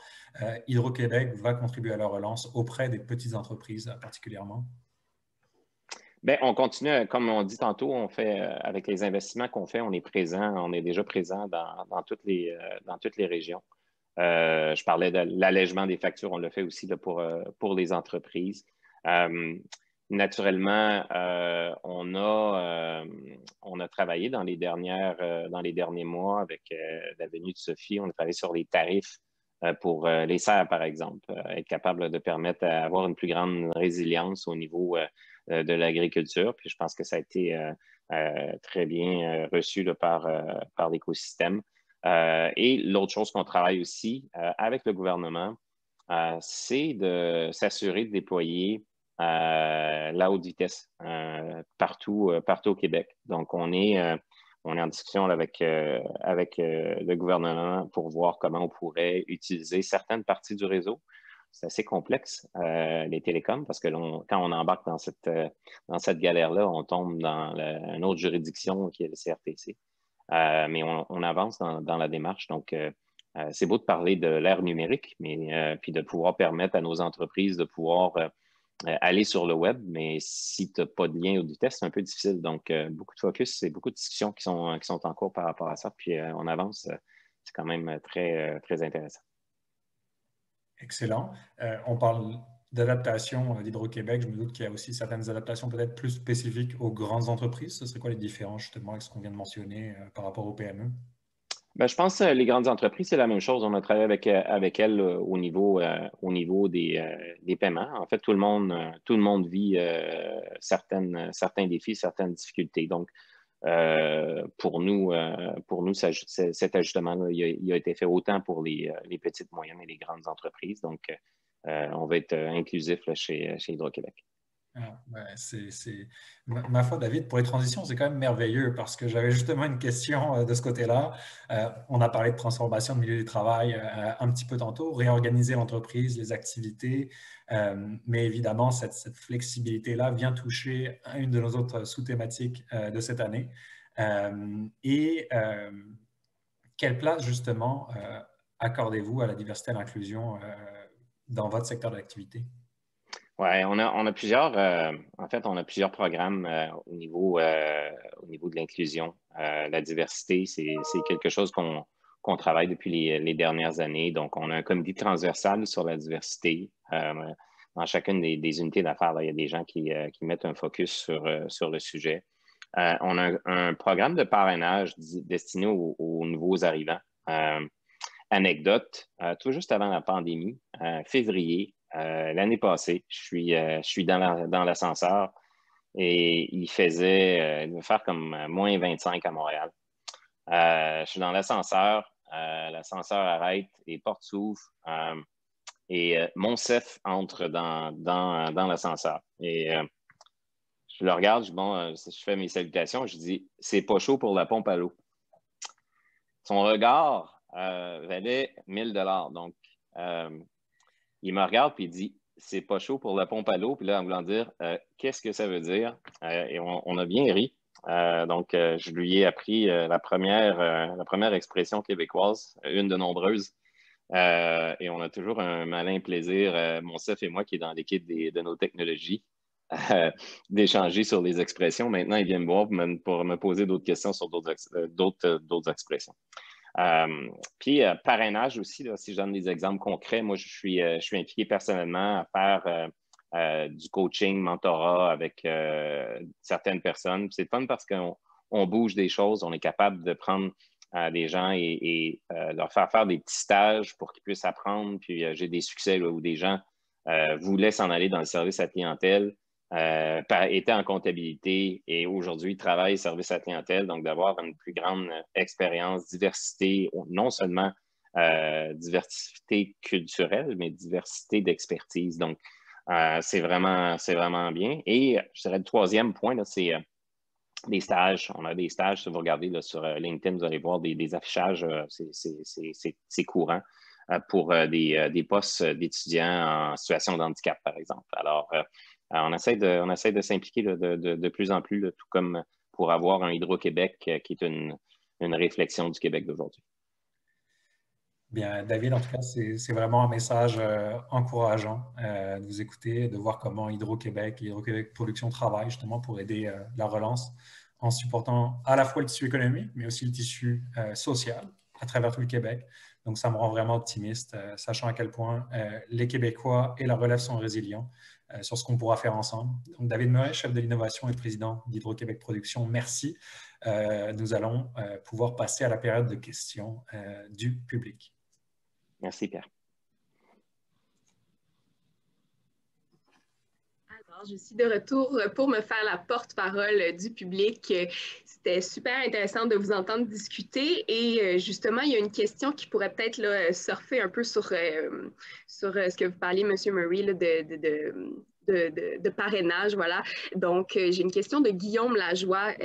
Hydro-Québec va contribuer à la relance auprès des petites entreprises particulièrement? Bien, on continue, comme on dit tantôt, on fait avec les investissements qu'on fait, on est déjà présent dans toutes les régions. Je parlais de l'allègement des factures, on le fait aussi là, pour les entreprises. Naturellement, on a travaillé dans les derniers mois avec la venue de Sophie, on a travaillé sur les tarifs pour les serres, par exemple, être capable de permettre d'avoir une plus grande résilience au niveau de l'agriculture. Puis je pense que ça a été très bien reçu là, par l'écosystème. Et l'autre chose qu'on travaille aussi avec le gouvernement, c'est de s'assurer de déployer la haute vitesse partout au Québec. Donc, on est en discussion là, avec le gouvernement pour voir comment on pourrait utiliser certaines parties du réseau. C'est assez complexe, les télécoms, parce que quand on embarque dans cette galère-là, on tombe dans une autre juridiction qui est le CRTC. Mais on avance dans la démarche. Donc, c'est beau de parler de l'ère numérique, mais puis de pouvoir permettre à nos entreprises de pouvoir aller sur le web, mais si tu n'as pas de lien haute vitesse, c'est un peu difficile. Donc, beaucoup de focus et beaucoup de discussions qui sont en cours par rapport à ça. Puis, on avance. C'est quand même très, très intéressant. Excellent. On parle d'adaptation d'Hydro-Québec. Je me doute qu'il y a aussi certaines adaptations peut-être plus spécifiques aux grandes entreprises. Ce serait quoi les différences justement avec ce qu'on vient de mentionner par rapport aux PME? Bien, je pense que les grandes entreprises, c'est la même chose. On a travaillé avec elles au niveau des paiements. En fait, tout le monde vit certains défis, certaines difficultés. Donc, pour nous, cet ajustement-là, il a été fait autant pour les petites, moyennes et les grandes entreprises. Donc, on va être inclusif là, chez Hydro-Québec. Ah, ben, ma foi, David, pour les transitions, c'est quand même merveilleux parce que j'avais justement une question de ce côté-là. On a parlé de transformation de milieu du travail un petit peu tantôt, réorganiser l'entreprise, les activités, mais évidemment, cette flexibilité-là vient toucher une de nos autres sous-thématiques de cette année. Quelle place, justement, accordez-vous à la diversité et à l'inclusion dans votre secteur d'activité? Oui, on a plusieurs, on a plusieurs programmes au niveau de l'inclusion. La diversité, c'est quelque chose qu'on travaille depuis les dernières années. Donc, on a un comité transversal sur la diversité. Dans chacune des unités d'affaires, il y a des gens qui mettent un focus sur le sujet. On a un programme de parrainage destiné aux nouveaux arrivants. Anecdote, tout juste avant la pandémie, février, l'année passée, je suis dans l'ascenseur et il devait faire comme moins 25 à Montréal. Je suis dans l'ascenseur arrête, les portes s'ouvrent et mon chef entre dans l'ascenseur. Et je le regarde, je fais mes salutations, je dis « c'est pas chaud pour la pompe à l'eau ». Son regard valait 1000 $. Donc, il me regarde et il dit « c'est pas chaud pour la pompe à l'eau. Puis là, en voulant dire, qu'est-ce que ça veut dire? Et on a bien ri. Donc, je lui ai appris la première expression québécoise, une de nombreuses. Et on a toujours un malin plaisir, Monsef et moi, qui est dans l'équipe de nos technologies, d'échanger sur les expressions. Maintenant, il vient me voir pour me poser d'autres questions sur d'autres expressions. Puis, parrainage aussi, là, si je donne des exemples concrets, moi, je suis impliqué personnellement à faire du coaching, mentorat avec certaines personnes. C'est fun parce qu'on bouge des choses, on est capable de prendre des gens et leur faire des petits stages pour qu'ils puissent apprendre. Puis, j'ai des succès là, où des gens voulaient s'en aller dans le service à clientèle, étaient en comptabilité et aujourd'hui travaillent service à clientèle. Donc, d'avoir une plus grande expérience, diversité, non seulement diversité culturelle, mais diversité d'expertise. Donc, c'est vraiment bien. Et je dirais le troisième point, c'est des stages. On a des stages, si vous regardez là, sur LinkedIn, vous allez voir des affichages, c'est courant pour des postes d'étudiants en situation de handicap, par exemple. Alors, on essaie de s'impliquer de plus en plus, là, tout comme pour avoir un Hydro-Québec qui est une réflexion du Québec d'aujourd'hui. Bien, David, en tout cas, c'est vraiment un message encourageant de vous écouter, de voir comment Hydro-Québec et Hydro-Québec Production travaillent justement pour aider la relance en supportant à la fois le tissu économique, mais aussi le tissu social à travers tout le Québec. Donc, ça me rend vraiment optimiste, sachant à quel point les Québécois et la relève sont résilients sur ce qu'on pourra faire ensemble. Donc, David Murray, chef de l'innovation et président d'Hydro-Québec Production, merci. Nous allons pouvoir passer à la période de questions du public. Merci, Pierre. Alors, je suis de retour pour me faire la porte-parole du public. C'était super intéressant de vous entendre discuter et justement, il y a une question qui pourrait peut-être là, surfer un peu sur ce que vous parliez, M. Murray, là, de parrainage, voilà. Donc, j'ai une question de Guillaume Lajoie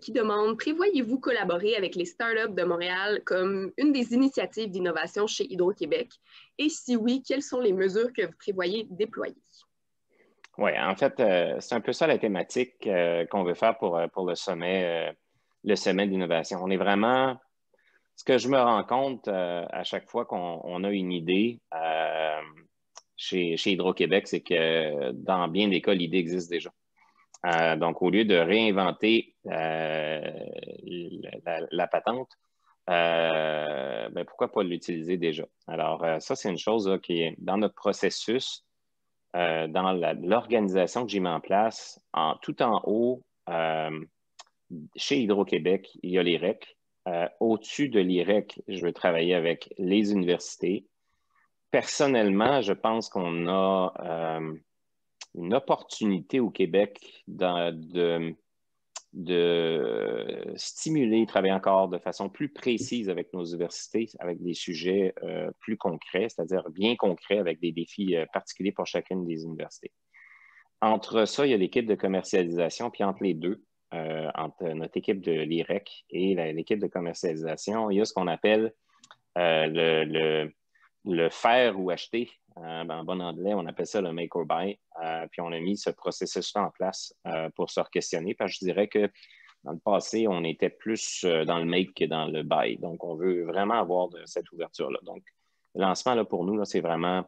qui demande, prévoyez-vous collaborer avec les startups de Montréal comme une des initiatives d'innovation chez Hydro-Québec? Et si oui, quelles sont les mesures que vous prévoyez déployer? Oui, en fait, c'est un peu ça la thématique qu'on veut faire pour le sommet d'innovation. On est vraiment, ce que je me rends compte à chaque fois qu'on a une idée chez Hydro-Québec, c'est que dans bien des cas, l'idée existe déjà. Donc, au lieu de réinventer la patente, ben, pourquoi pas l'utiliser déjà? Alors, ça, c'est une chose là, qui est dans notre processus. Dans l'organisation que j'ai mis en place, tout en haut, chez Hydro-Québec, il y a l'IREC. Au-dessus de l'IREC, je veux travailler avec les universités. Personnellement, je pense qu'on a une opportunité au Québec de stimuler, travailler encore de façon plus précise avec nos universités, avec des sujets plus concrets, c'est-à-dire bien concrets avec des défis particuliers pour chacune des universités. Entre ça, il y a l'équipe de commercialisation, puis entre les deux, entre notre équipe de l'IREC et l'équipe de commercialisation, il y a ce qu'on appelle le faire ou acheter. En bon anglais, on appelle ça le make or buy. Puis on a mis ce processus-là en place pour se questionner. Parce que je dirais que dans le passé, on était plus dans le make que dans le buy. Donc, on veut vraiment avoir cette ouverture-là. Donc, le lancement, là, pour nous, là, c'est vraiment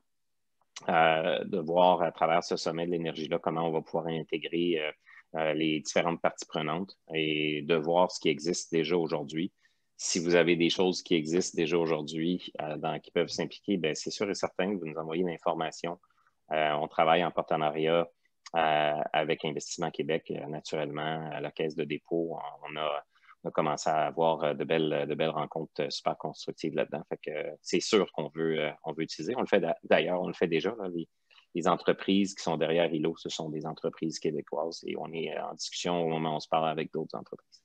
de voir à travers ce sommet de l'énergie-là comment on va pouvoir intégrer les différentes parties prenantes et de voir ce qui existe déjà aujourd'hui. Si vous avez des choses qui existent déjà aujourd'hui qui peuvent s'impliquer, bien, c'est sûr et certain que vous nous envoyez l'information. On travaille en partenariat avec Investissement Québec, naturellement, à la Caisse de dépôt. On a commencé à avoir de belles rencontres super constructives là-dedans. Fait que c'est sûr qu'on veut utiliser. On le fait d'ailleurs, on le fait déjà. Là, les entreprises qui sont derrière ILO, ce sont des entreprises québécoises et on est en discussion au moment où on se parle avec d'autres entreprises.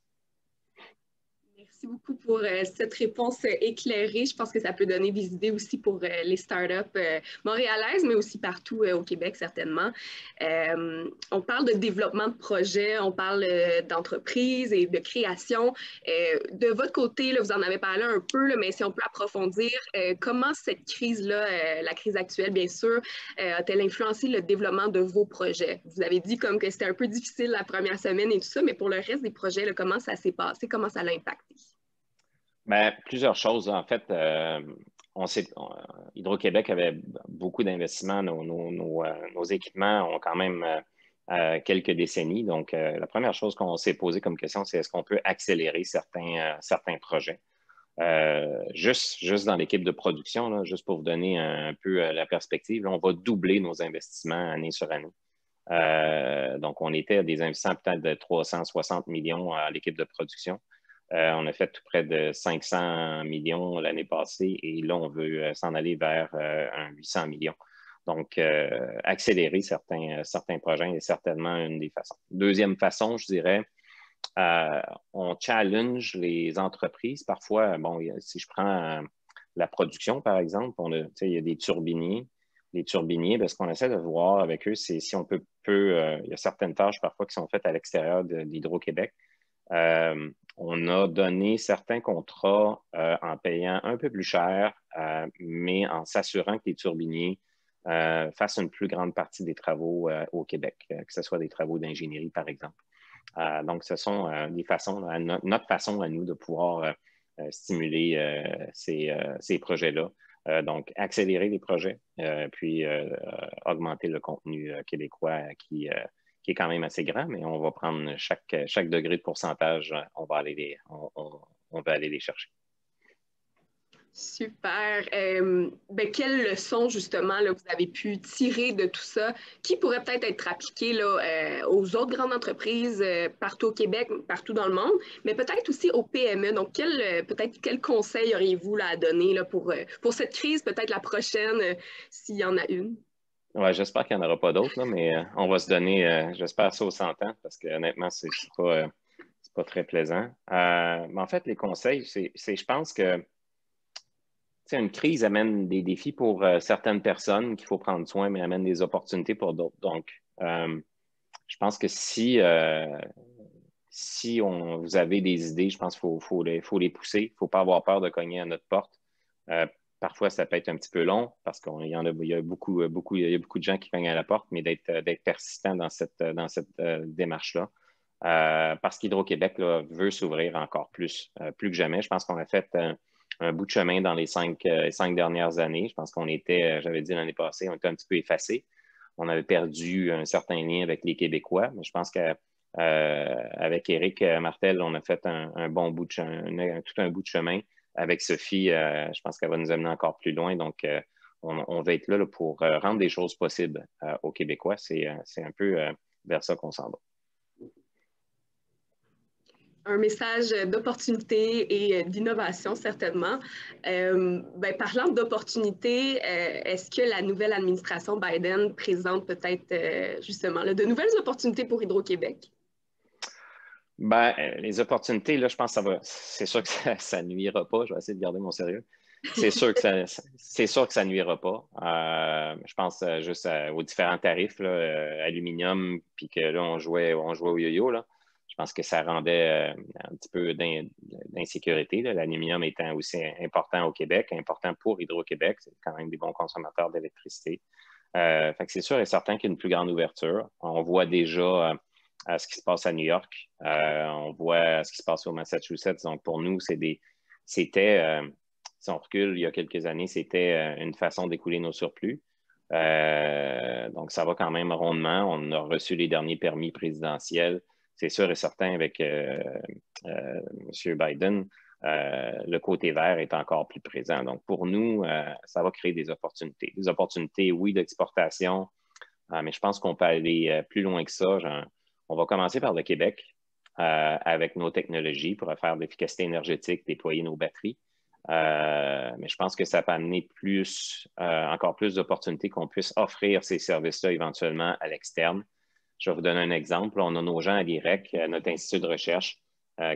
Merci beaucoup pour cette réponse éclairée. Je pense que ça peut donner des idées aussi pour les startups montréalaises, mais aussi partout au Québec, certainement. On parle de développement de projets, on parle d'entreprise et de création. De votre côté, là, vous en avez parlé un peu, là, mais si on peut approfondir, comment cette crise-là, la crise actuelle, bien sûr, a-t-elle influencé le développement de vos projets? Vous avez dit comme que c'était un peu difficile la première semaine et tout ça, mais pour le reste des projets, là, comment ça s'est passé? Comment ça l'a impacté? Bien, plusieurs choses. En fait, Hydro-Québec avait beaucoup d'investissements. Nos équipements ont quand même quelques décennies. Donc, la première chose qu'on s'est posé comme question, c'est est-ce qu'on peut accélérer certains projets? Juste dans l'équipe de production, là, juste pour vous donner un peu la perspective, là, on va doubler nos investissements année sur année. Donc, on était à des investissements peut-être de 360 millions à l'équipe de production. On a fait tout près de 500 millions l'année passée et là, on veut s'en aller vers un 800 millions. Donc, accélérer certains projets est certainement une des façons. Deuxième façon, je dirais, on challenge les entreprises. Parfois, bon, si je prends la production, par exemple, il y a des turbiniers. Les turbiniers, ce qu'on essaie de voir avec eux, c'est si on peut il y a certaines tâches parfois qui sont faites à l'extérieur d'Hydro-Québec. On a donné certains contrats en payant un peu plus cher, mais en s'assurant que les turbiniers fassent une plus grande partie des travaux au Québec, que ce soit des travaux d'ingénierie, par exemple. Donc, ce sont des façons, notre façon à nous de pouvoir stimuler ces projets-là. Donc, accélérer les projets, puis augmenter le contenu québécois qui est quand même assez grand, mais on va prendre chaque degré de pourcentage, on va aller les chercher. Super. Quelles leçons, justement, là, vous avez pu tirer de tout ça qui pourrait peut-être être appliquées là, aux autres grandes entreprises partout au Québec, partout dans le monde, mais peut-être aussi aux PME. Donc, quels conseils auriez-vous là, à donner là, pour cette crise, peut-être la prochaine, s'il y en a une? Ouais, j'espère qu'il n'y en aura pas d'autres, mais on va se donner, j'espère ça au 100 ans, parce que honnêtement, c'est pas très plaisant. Mais en fait, les conseils, je pense que une crise amène des défis pour certaines personnes qu'il faut prendre soin, mais amène des opportunités pour d'autres. Donc, je pense que si vous avez des idées, je pense qu'il faut les pousser. Il ne faut pas avoir peur de cogner à notre porte. Parfois, ça peut être un petit peu long parce qu'il y a beaucoup de gens qui cognent à la porte, mais d'être persistant dans cette démarche-là. Parce qu'Hydro-Québec veut s'ouvrir encore plus que jamais. Je pense qu'on a fait un bout de chemin dans les cinq dernières années. Je pense j'avais dit l'année passée, on était un petit peu effacés. On avait perdu un certain lien avec les Québécois, mais je pense qu'avec Éric Martel, on a fait un bon bout de tout un bout de chemin. Avec Sophie, je pense qu'elle va nous amener encore plus loin. Donc, on va être là pour rendre des choses possibles aux Québécois. C'est un peu vers ça qu'on s'en va. Un message d'opportunité et d'innovation, certainement. Parlant d'opportunité, est-ce que la nouvelle administration Biden présente peut-être justement là, de nouvelles opportunités pour Hydro-Québec? Les opportunités, là, je pense que c'est sûr que ça nuira pas. Je vais essayer de garder mon sérieux. C'est sûr que ça nuira pas. Je pense juste aux différents tarifs, là, aluminium, puis que là, on jouait au yo-yo, là. Je pense que ça rendait un petit peu d'insécurité. L'aluminium étant aussi important au Québec, important pour Hydro-Québec. C'est quand même des bons consommateurs d'électricité. Fait que c'est sûr et certain qu'il y a une plus grande ouverture. On voit déjà ce qui se passe à New York. On voit ce qui se passe au Massachusetts. Donc, pour nous, c'était, si on recule il y a quelques années, c'était une façon d'écouler nos surplus. Donc, ça va quand même rondement. On a reçu les derniers permis présidentiels. C'est sûr et certain avec M. Biden, le côté vert est encore plus présent. Donc, pour nous, ça va créer des opportunités. Des opportunités, oui, d'exportation, mais je pense qu'on peut aller plus loin que ça. On va commencer par le Québec avec nos technologies pour faire de l'efficacité énergétique, déployer nos batteries. Mais je pense que ça peut amener encore plus d'opportunités qu'on puisse offrir ces services-là éventuellement à l'externe. Je vais vous donner un exemple. On a nos gens à l'IREC, notre institut de recherche,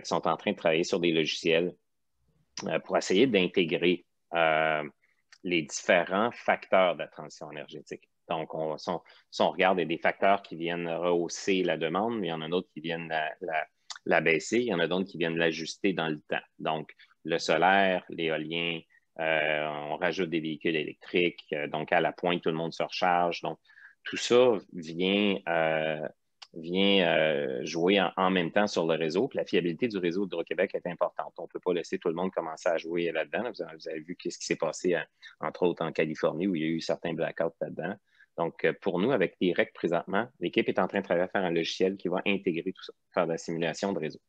qui sont en train de travailler sur des logiciels pour essayer d'intégrer les différents facteurs de la transition énergétique. Donc, si on regarde, il y a des facteurs qui viennent rehausser la demande, mais il y en a d'autres qui viennent la baisser, il y en a d'autres qui viennent l'ajuster dans le temps. Donc, le solaire, l'éolien, on rajoute des véhicules électriques, donc à la pointe, tout le monde se recharge. Donc, tout ça vient jouer en même temps sur le réseau. Puis la fiabilité du réseau d'Hydro-Québec est importante. On ne peut pas laisser tout le monde commencer à jouer là-dedans. Vous avez vu ce qui s'est passé, entre autres, en Californie, où il y a eu certains blackouts là-dedans. Donc, pour nous, avec l'IREC présentement, l'équipe est en train de travailler à faire un logiciel qui va intégrer tout ça, faire de la simulation de réseau.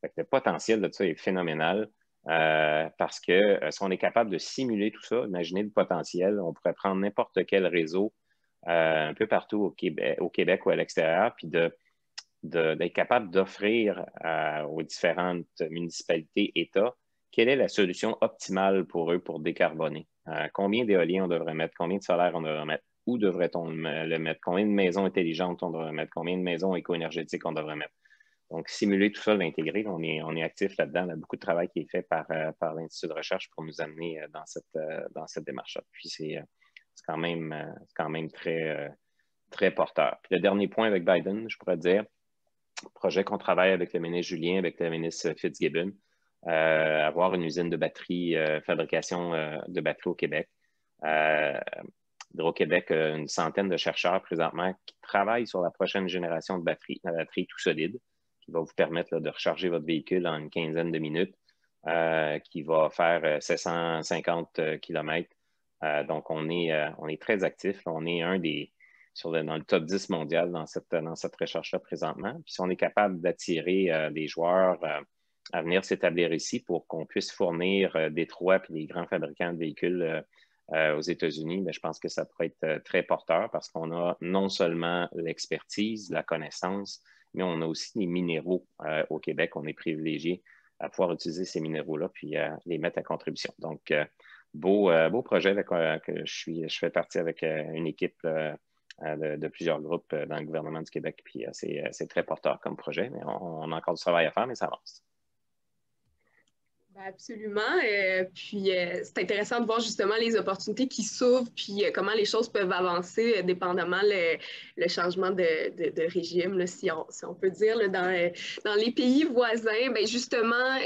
Fait que le potentiel de ça est phénoménal parce que si on est capable de simuler tout ça, imaginez le potentiel, on pourrait prendre n'importe quel réseau un peu partout au Québec ou à l'extérieur, puis d'être capable d'offrir aux différentes municipalités, États, quelle est la solution optimale pour eux pour décarboner. Combien d'éoliens on devrait mettre, combien de solaire on devrait mettre, où devrait-on le mettre, combien de maisons intelligentes on devrait mettre, combien de maisons éco-énergétiques on devrait mettre. Donc, simuler tout ça, l'intégrer, on est actif là-dedans. Il y a beaucoup de travail qui est fait par l'Institut de recherche pour nous amener dans cette démarche-là. Puis, c'est quand même très, très porteur. Puis, le dernier point avec Biden, je pourrais dire, projet qu'on travaille avec le ministre Julien, avec le ministre Fitzgibbon, avoir une usine de batterie, fabrication de batteries au Québec. Hydro-Québec a une centaine de chercheurs présentement qui travaillent sur la prochaine génération de batteries, la batterie tout solide, qui va vous permettre là, de recharger votre véhicule en une quinzaine de minutes, qui va faire 750 km. Donc, on est très actifs. On est dans le top 10 mondial dans cette recherche-là présentement. Puis, si on est capable d'attirer des joueurs à venir s'établir ici pour qu'on puisse fournir Détroit et les grands fabricants de véhicules aux États-Unis, je pense que ça pourrait être très porteur parce qu'on a non seulement l'expertise, la connaissance, mais on a aussi les minéraux au Québec. On est privilégié à pouvoir utiliser ces minéraux-là puis les mettre à contribution. Donc, beau projet là, que je fais partie avec une équipe de plusieurs groupes dans le gouvernement du Québec. Puis c'est très porteur comme projet, mais on a encore du travail à faire, mais ça avance. Absolument. Puis, c'est intéressant de voir justement les opportunités qui s'ouvrent, puis comment les choses peuvent avancer dépendamment le changement de régime, là, si on peut dire, là, dans les pays voisins. Bien, justement,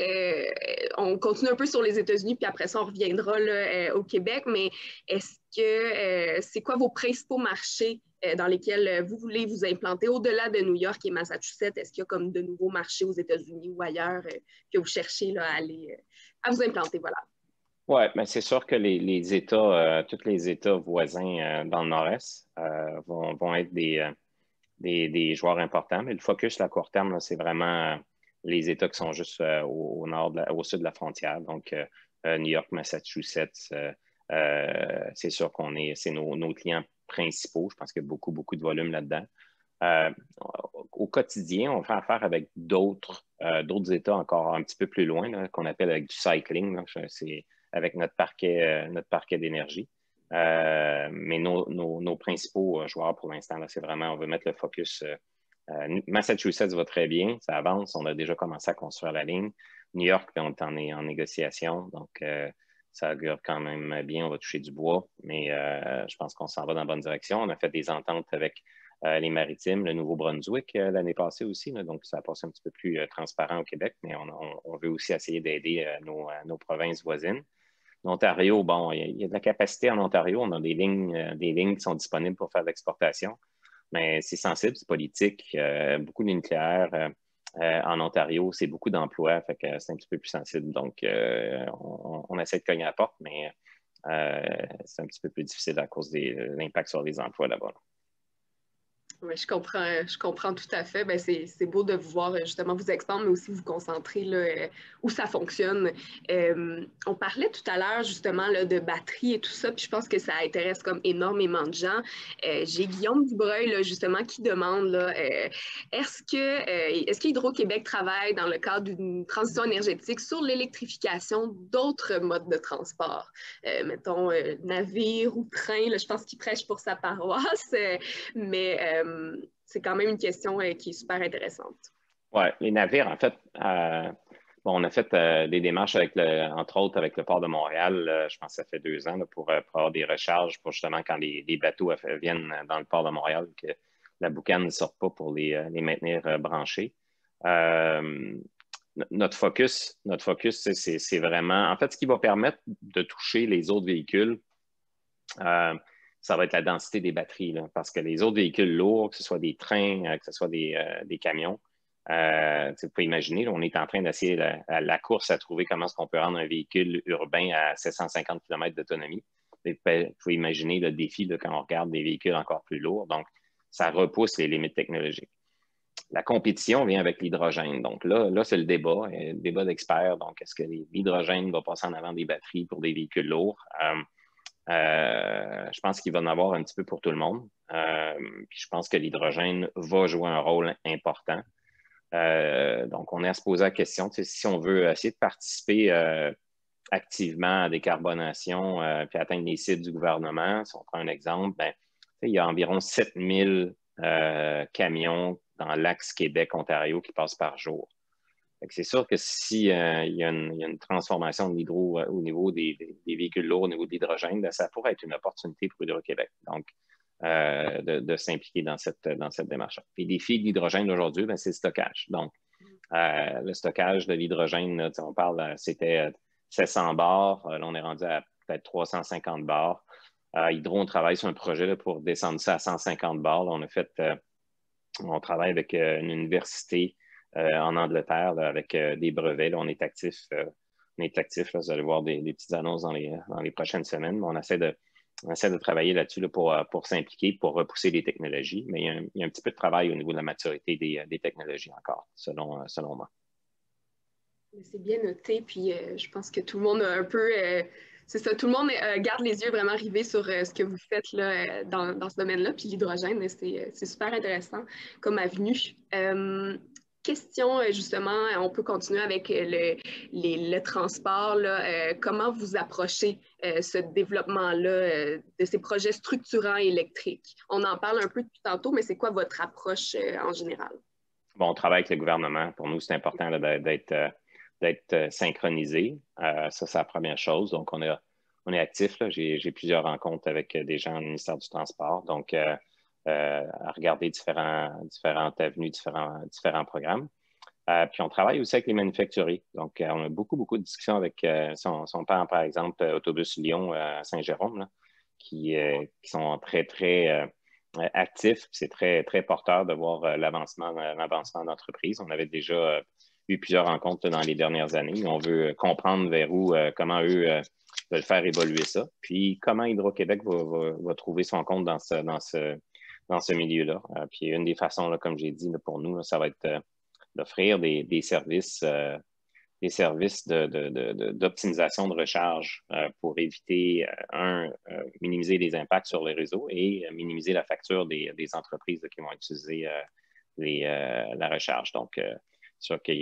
on continue un peu sur les États-Unis, puis après ça, on reviendra là, au Québec. Mais est-ce que c'est quoi vos principaux marchés dans lesquels vous voulez vous implanter au-delà de New York et Massachusetts? Est-ce qu'il y a comme de nouveaux marchés aux États-Unis ou ailleurs que vous cherchez là, à vous implanter? Voilà. Oui, mais c'est sûr que les États, tous les États voisins dans le Nord-Est vont être des joueurs importants. Mais le focus à court terme, c'est vraiment les États qui sont juste au nord, au sud de la frontière. Donc, New York, Massachusetts, c'est sûr c'est nos clients principaux. Je pense qu'il y a beaucoup, beaucoup de volume là-dedans. Au quotidien, on fait affaire avec d'autres États encore un petit peu plus loin, qu'on appelle avec du cycling. Là, c'est avec notre parquet d'énergie. Mais nos principaux joueurs pour l'instant, c'est vraiment, on veut mettre le focus. Massachusetts va très bien, ça avance. On a déjà commencé à construire la ligne. New York, on est en négociation. Donc, ça augure quand même bien, on va toucher du bois, mais je pense qu'on s'en va dans la bonne direction. On a fait des ententes avec les Maritimes, le Nouveau-Brunswick l'année passée aussi, là, donc ça a passé un petit peu plus transparent au Québec, mais on veut aussi essayer d'aider nos provinces voisines. L'Ontario, bon, il y a de la capacité en Ontario, on a des lignes qui sont disponibles pour faire de l'exportation, mais c'est sensible, c'est politique, beaucoup de nucléaire. En Ontario, c'est beaucoup d'emplois, fait que c'est un petit peu plus sensible. Donc, on essaie de cogner à la porte, mais c'est un petit peu plus difficile à cause de l'impact sur les emplois là-bas. Oui, je comprends tout à fait. Ben, c'est beau de vous voir justement vous expandre, mais aussi vous concentrer là, où ça fonctionne. On parlait tout à l'heure justement là, de batterie et tout ça, puis je pense que ça intéresse comme énormément de gens. J'ai Guillaume Dubreuil là, justement qui demande là, est-ce qu'Hydro-Québec travaille dans le cadre d'une transition énergétique sur l'électrification d'autres modes de transport? Mettons navire ou train, là, je pense qu'il prêche pour sa paroisse, mais c'est quand même une question qui est super intéressante. Oui, les navires, en fait, on a fait des démarches entre autres avec le port de Montréal, je pense que ça fait 2 ans, là, pour avoir des recharges pour justement quand les bateaux viennent dans le port de Montréal, que la boucane ne sorte pas pour les maintenir branchés. Notre focus, c'est vraiment, en fait, ce qui va permettre de toucher les autres véhicules, ça va être la densité des batteries, là, parce que les autres véhicules lourds, que ce soit des trains, que ce soit des camions, tu peux imaginer, là, on est en train d'essayer la course à trouver comment est-ce qu'on peut rendre un véhicule urbain à 750 km d'autonomie. Il faut imaginer le défi là, quand on regarde des véhicules encore plus lourds. Donc, ça repousse les limites technologiques. La compétition vient avec l'hydrogène. Donc là c'est le débat d'experts. Donc, est-ce que l'hydrogène va passer en avant des batteries pour des véhicules lourds? Je pense qu'il va en avoir un petit peu pour tout le monde. Puis je pense que l'hydrogène va jouer un rôle important. Donc, on est à se poser la question, si on veut essayer de participer activement à la décarbonation puis atteindre les cibles du gouvernement, si on prend un exemple, ben, il y a environ 7000 camions dans l'axe Québec-Ontario qui passent par jour. C'est sûr que s'il y a une transformation de l'hydro au niveau des véhicules lourds, au niveau de l'hydrogène, ben, ça pourrait être une opportunité pour Hydro-Québec. Donc, de s'impliquer dans cette démarche. Les défis de l'hydrogène aujourd'hui, ben, c'est le stockage. Donc, le stockage de l'hydrogène, on parle, c'était 700 bars. Là, on est rendu à peut-être 350 bars. Hydro, on travaille sur un projet là, pour descendre ça à 150 bars. Là, on travaille avec une université en Angleterre là, avec des brevets. Là, on est actif. Là, vous allez voir des petites annonces dans les prochaines semaines. Mais on essaie de travailler là-dessus là, pour s'impliquer, pour repousser les technologies. Mais il y a un petit peu de travail au niveau de la maturité des technologies encore, selon moi. C'est bien noté. Puis je pense que tout le monde a un peu... c'est ça, tout le monde garde les yeux vraiment rivés sur ce que vous faites là, dans ce domaine-là. Puis l'hydrogène, c'est super intéressant comme avenue. Question, justement, on peut continuer avec le transport. Là, comment vous approchez ce développement-là de ces projets structurants électriques? On en parle un peu depuis tantôt, mais c'est quoi votre approche en général? Bon, on travaille avec le gouvernement. Pour nous, c'est important là, d'être synchronisé. Ça, c'est la première chose. Donc, on est actif. J'ai plusieurs rencontres avec des gens au ministère du Transport. Donc, à regarder différentes avenues, différents programmes. Puis, on travaille aussi avec les manufacturiers. Donc, on a beaucoup de discussions avec, si on prend par exemple Autobus Lyon à Saint-Jérôme, là, qui sont très actifs. C'est très porteur de voir l'avancement d'entreprise. On avait déjà eu plusieurs rencontres dans les dernières années. On veut comprendre vers où, comment eux veulent faire évoluer ça. Puis, comment Hydro-Québec va trouver son compte dans ce milieu-là. Puis, une des façons, là, comme j'ai dit, là, pour nous, là, ça va être d'offrir des services d'optimisation de recharge pour éviter, minimiser les impacts sur les réseaux et minimiser la facture des entreprises qui vont utiliser la recharge. Donc, c'est sûr qu'il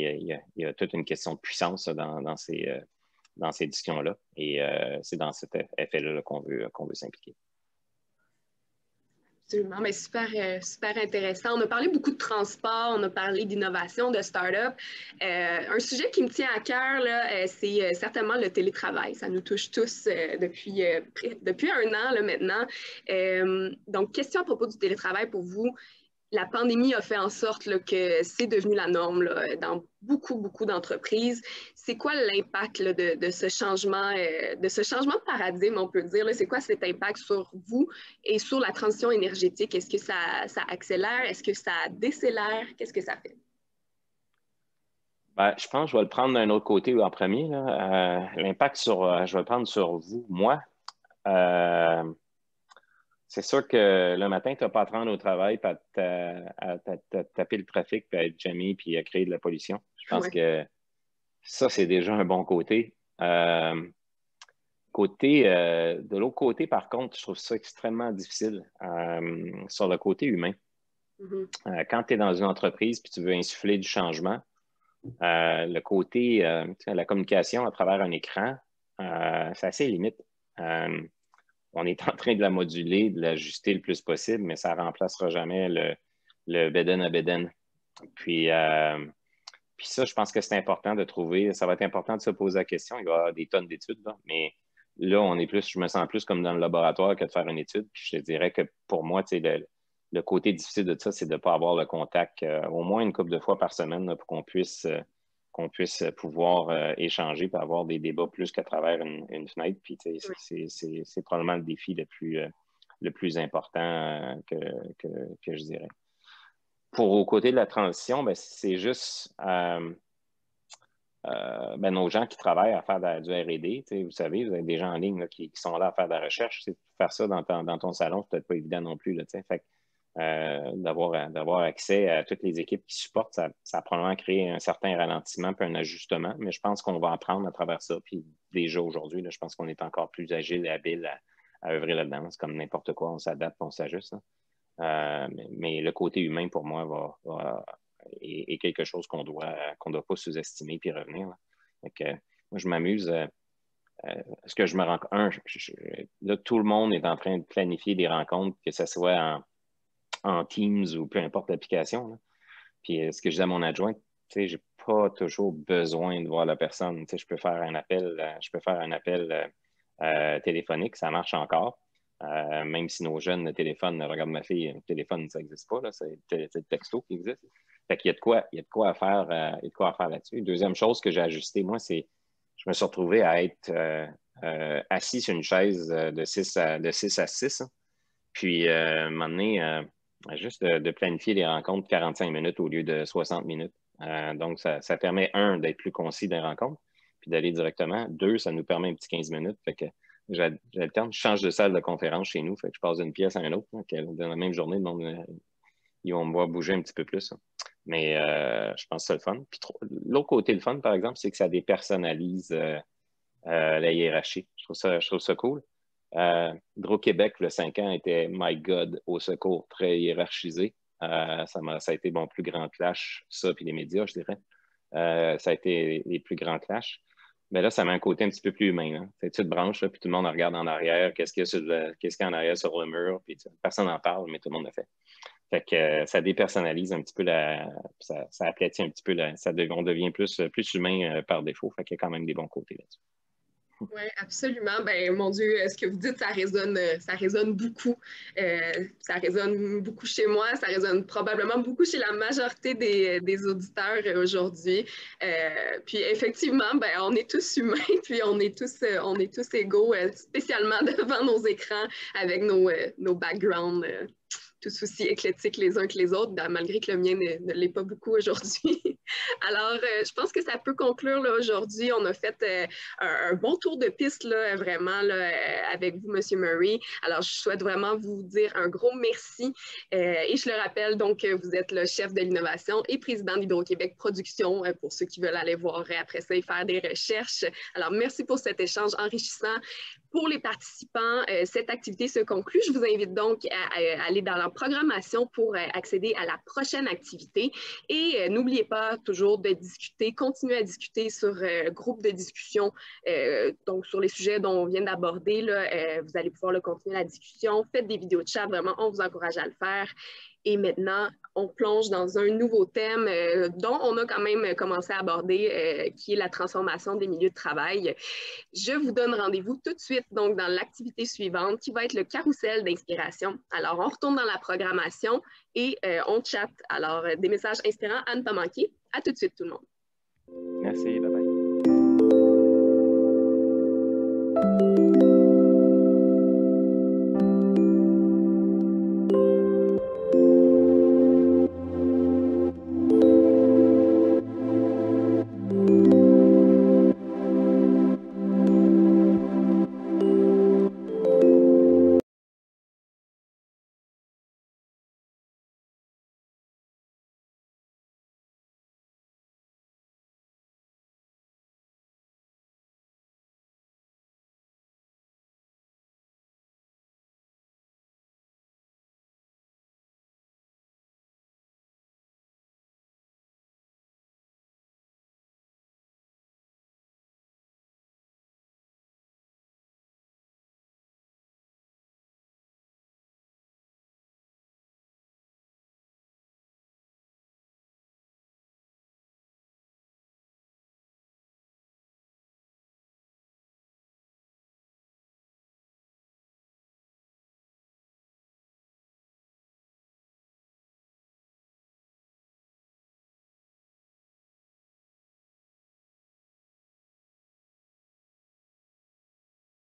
y a toute une question de puissance dans ces discussions-là et c'est dans cet effet-là qu'on veut s'impliquer. Absolument, mais super intéressant. On a parlé beaucoup de transport, on a parlé d'innovation, de start-up. Un sujet qui me tient à cœur, c'est certainement le télétravail. Ça nous touche tous depuis 1 an là, maintenant. Donc, question à propos du télétravail pour vous. La pandémie a fait en sorte là, que c'est devenu la norme là, dans beaucoup d'entreprises. C'est quoi l'impact là, de ce changement de paradigme, on peut dire? C'est quoi cet impact sur vous et sur la transition énergétique? Est-ce que ça accélère? Est-ce que ça décélère? Qu'est-ce que ça fait? Ben, je pense que je vais le prendre d'un autre côté en premier. L'impact je vais le prendre sur vous, moi. C'est sûr que le matin, tu n'as pas à te rendre au travail, à taper le trafic, puis à être jamais, puis à créer de la pollution. Je pense que ça, c'est déjà un bon côté. De l'autre côté, par contre, je trouve ça extrêmement difficile sur le côté humain. Quand tu es dans une entreprise puis tu veux insuffler du changement, le côté, la communication à travers un écran, c'est assez limite. On est en train de la moduler, de l'ajuster le plus possible, mais ça ne remplacera jamais le beden à beden. Puis, Puis ça, je pense que c'est important de trouver, ça va être important de se poser la question. Il va y avoir des tonnes d'études, là, mais là, je me sens plus comme dans le laboratoire que de faire une étude. Puis je te dirais que pour moi, le côté difficile de ça, c'est de ne pas avoir le contact au moins une couple de fois par semaine là, pour qu'on puisse pouvoir échanger et avoir des débats plus qu'à travers une fenêtre. Puis c'est probablement le défi le plus important que je dirais. Au côté de la transition, ben, c'est juste nos gens qui travaillent à faire du R&D. Vous savez, vous avez des gens en ligne là, qui sont là à faire de la recherche. Faire ça dans ton salon, c'est peut-être pas évident non plus. Là, fait d'avoir accès à toutes les équipes qui supportent, ça a probablement créé un certain ralentissement puis un ajustement, mais je pense qu'on va apprendre à travers ça. Puis déjà aujourd'hui, je pense qu'on est encore plus agile et habile à œuvrer là-dedans. C'est comme n'importe quoi, on s'adapte, on s'ajuste. Mais le côté humain, pour moi, est quelque chose qu'on doit pas sous-estimer puis revenir. Là. Donc, moi, je m'amuse. Ce que je me rends compte, là, tout le monde est en train de planifier des rencontres, que ce soit en Teams ou peu importe l'application. Puis ce que je dis à mon adjoint, je n'ai pas toujours besoin de voir la personne. Je peux faire un appel, téléphonique, ça marche encore. Même si nos jeunes téléphones, regarde ma fille, le téléphone, ça n'existe pas, c'est le texto qui existe. Fait qu'il y a de quoi faire là-dessus. Deuxième chose que j'ai ajusté, moi, c'est je me suis retrouvé à être assis sur une chaise de 6 à 6. Hein. Puis, à un moment donné, juste de planifier les rencontres de 45 minutes au lieu de 60 minutes. Donc, ça permet, d'être plus concis des rencontres, puis d'aller directement. 2, ça nous permet un petit 15 minutes. Fait que j'alterne, je change de salle de conférence chez nous. Fait que je passe d'une pièce à une autre. Donc, dans la même journée, le monde, ils vont me voir bouger un petit peu plus. Hein. Mais je pense que c'est le fun. Puis l'autre côté, le fun, par exemple, c'est que ça dépersonnalise la hiérarchie. Je trouve ça cool. Hydro-Québec, le 5 ans, était, my God, au secours, très hiérarchisé. Ça a été mon plus grand clash, ça, puis les médias, je dirais. Ça a été les plus grands clashs. Mais là, ça met un côté un petit peu plus humain. Hein. Tu te branches, là, puis tout le monde regarde en arrière, qu'est-ce qu'il y a en arrière sur le mur, puis personne n'en parle, mais tout le monde le fait. Fait que ça dépersonnalise un petit peu ça aplatit un petit peu on devient plus humain par défaut. Fait qu'il y a quand même des bons côtés là-dessus. Oui, absolument. Ben, mon Dieu, ce que vous dites, ça résonne beaucoup. Ça résonne beaucoup chez moi, ça résonne probablement beaucoup chez la majorité des auditeurs aujourd'hui. Puis effectivement, ben, on est tous humains, puis on est tous égaux, spécialement devant nos écrans avec nos backgrounds. Tous aussi éclectiques les uns que les autres, malgré que le mien ne l'est pas beaucoup aujourd'hui. Alors, je pense que ça peut conclure aujourd'hui. On a fait un bon tour de piste, là, vraiment, là, avec vous, M. Murray. Alors, je souhaite vraiment vous dire un gros merci. Et je le rappelle, donc, vous êtes le chef de l'innovation et président d'Hydro-Québec Production, pour ceux qui veulent aller voir après ça et faire des recherches. Alors, merci pour cet échange enrichissant. Pour les participants, cette activité se conclut. Je vous invite donc à aller dans la programmation pour accéder à la prochaine activité. Et n'oubliez pas toujours de discuter, continuer à discuter sur groupe de discussion, donc sur les sujets dont on vient d'aborder. Vous allez pouvoir continuer la discussion. Faites des vidéos de chat, vraiment, on vous encourage à le faire. Et maintenant, on plonge dans un nouveau thème dont on a quand même commencé à aborder, qui est la transformation des milieux de travail. Je vous donne rendez-vous tout de suite donc dans l'activité suivante qui va être le carrousel d'inspiration. Alors, on retourne dans la programmation et on chatte. Alors, des messages inspirants à ne pas manquer. À tout de suite tout le monde. Merci.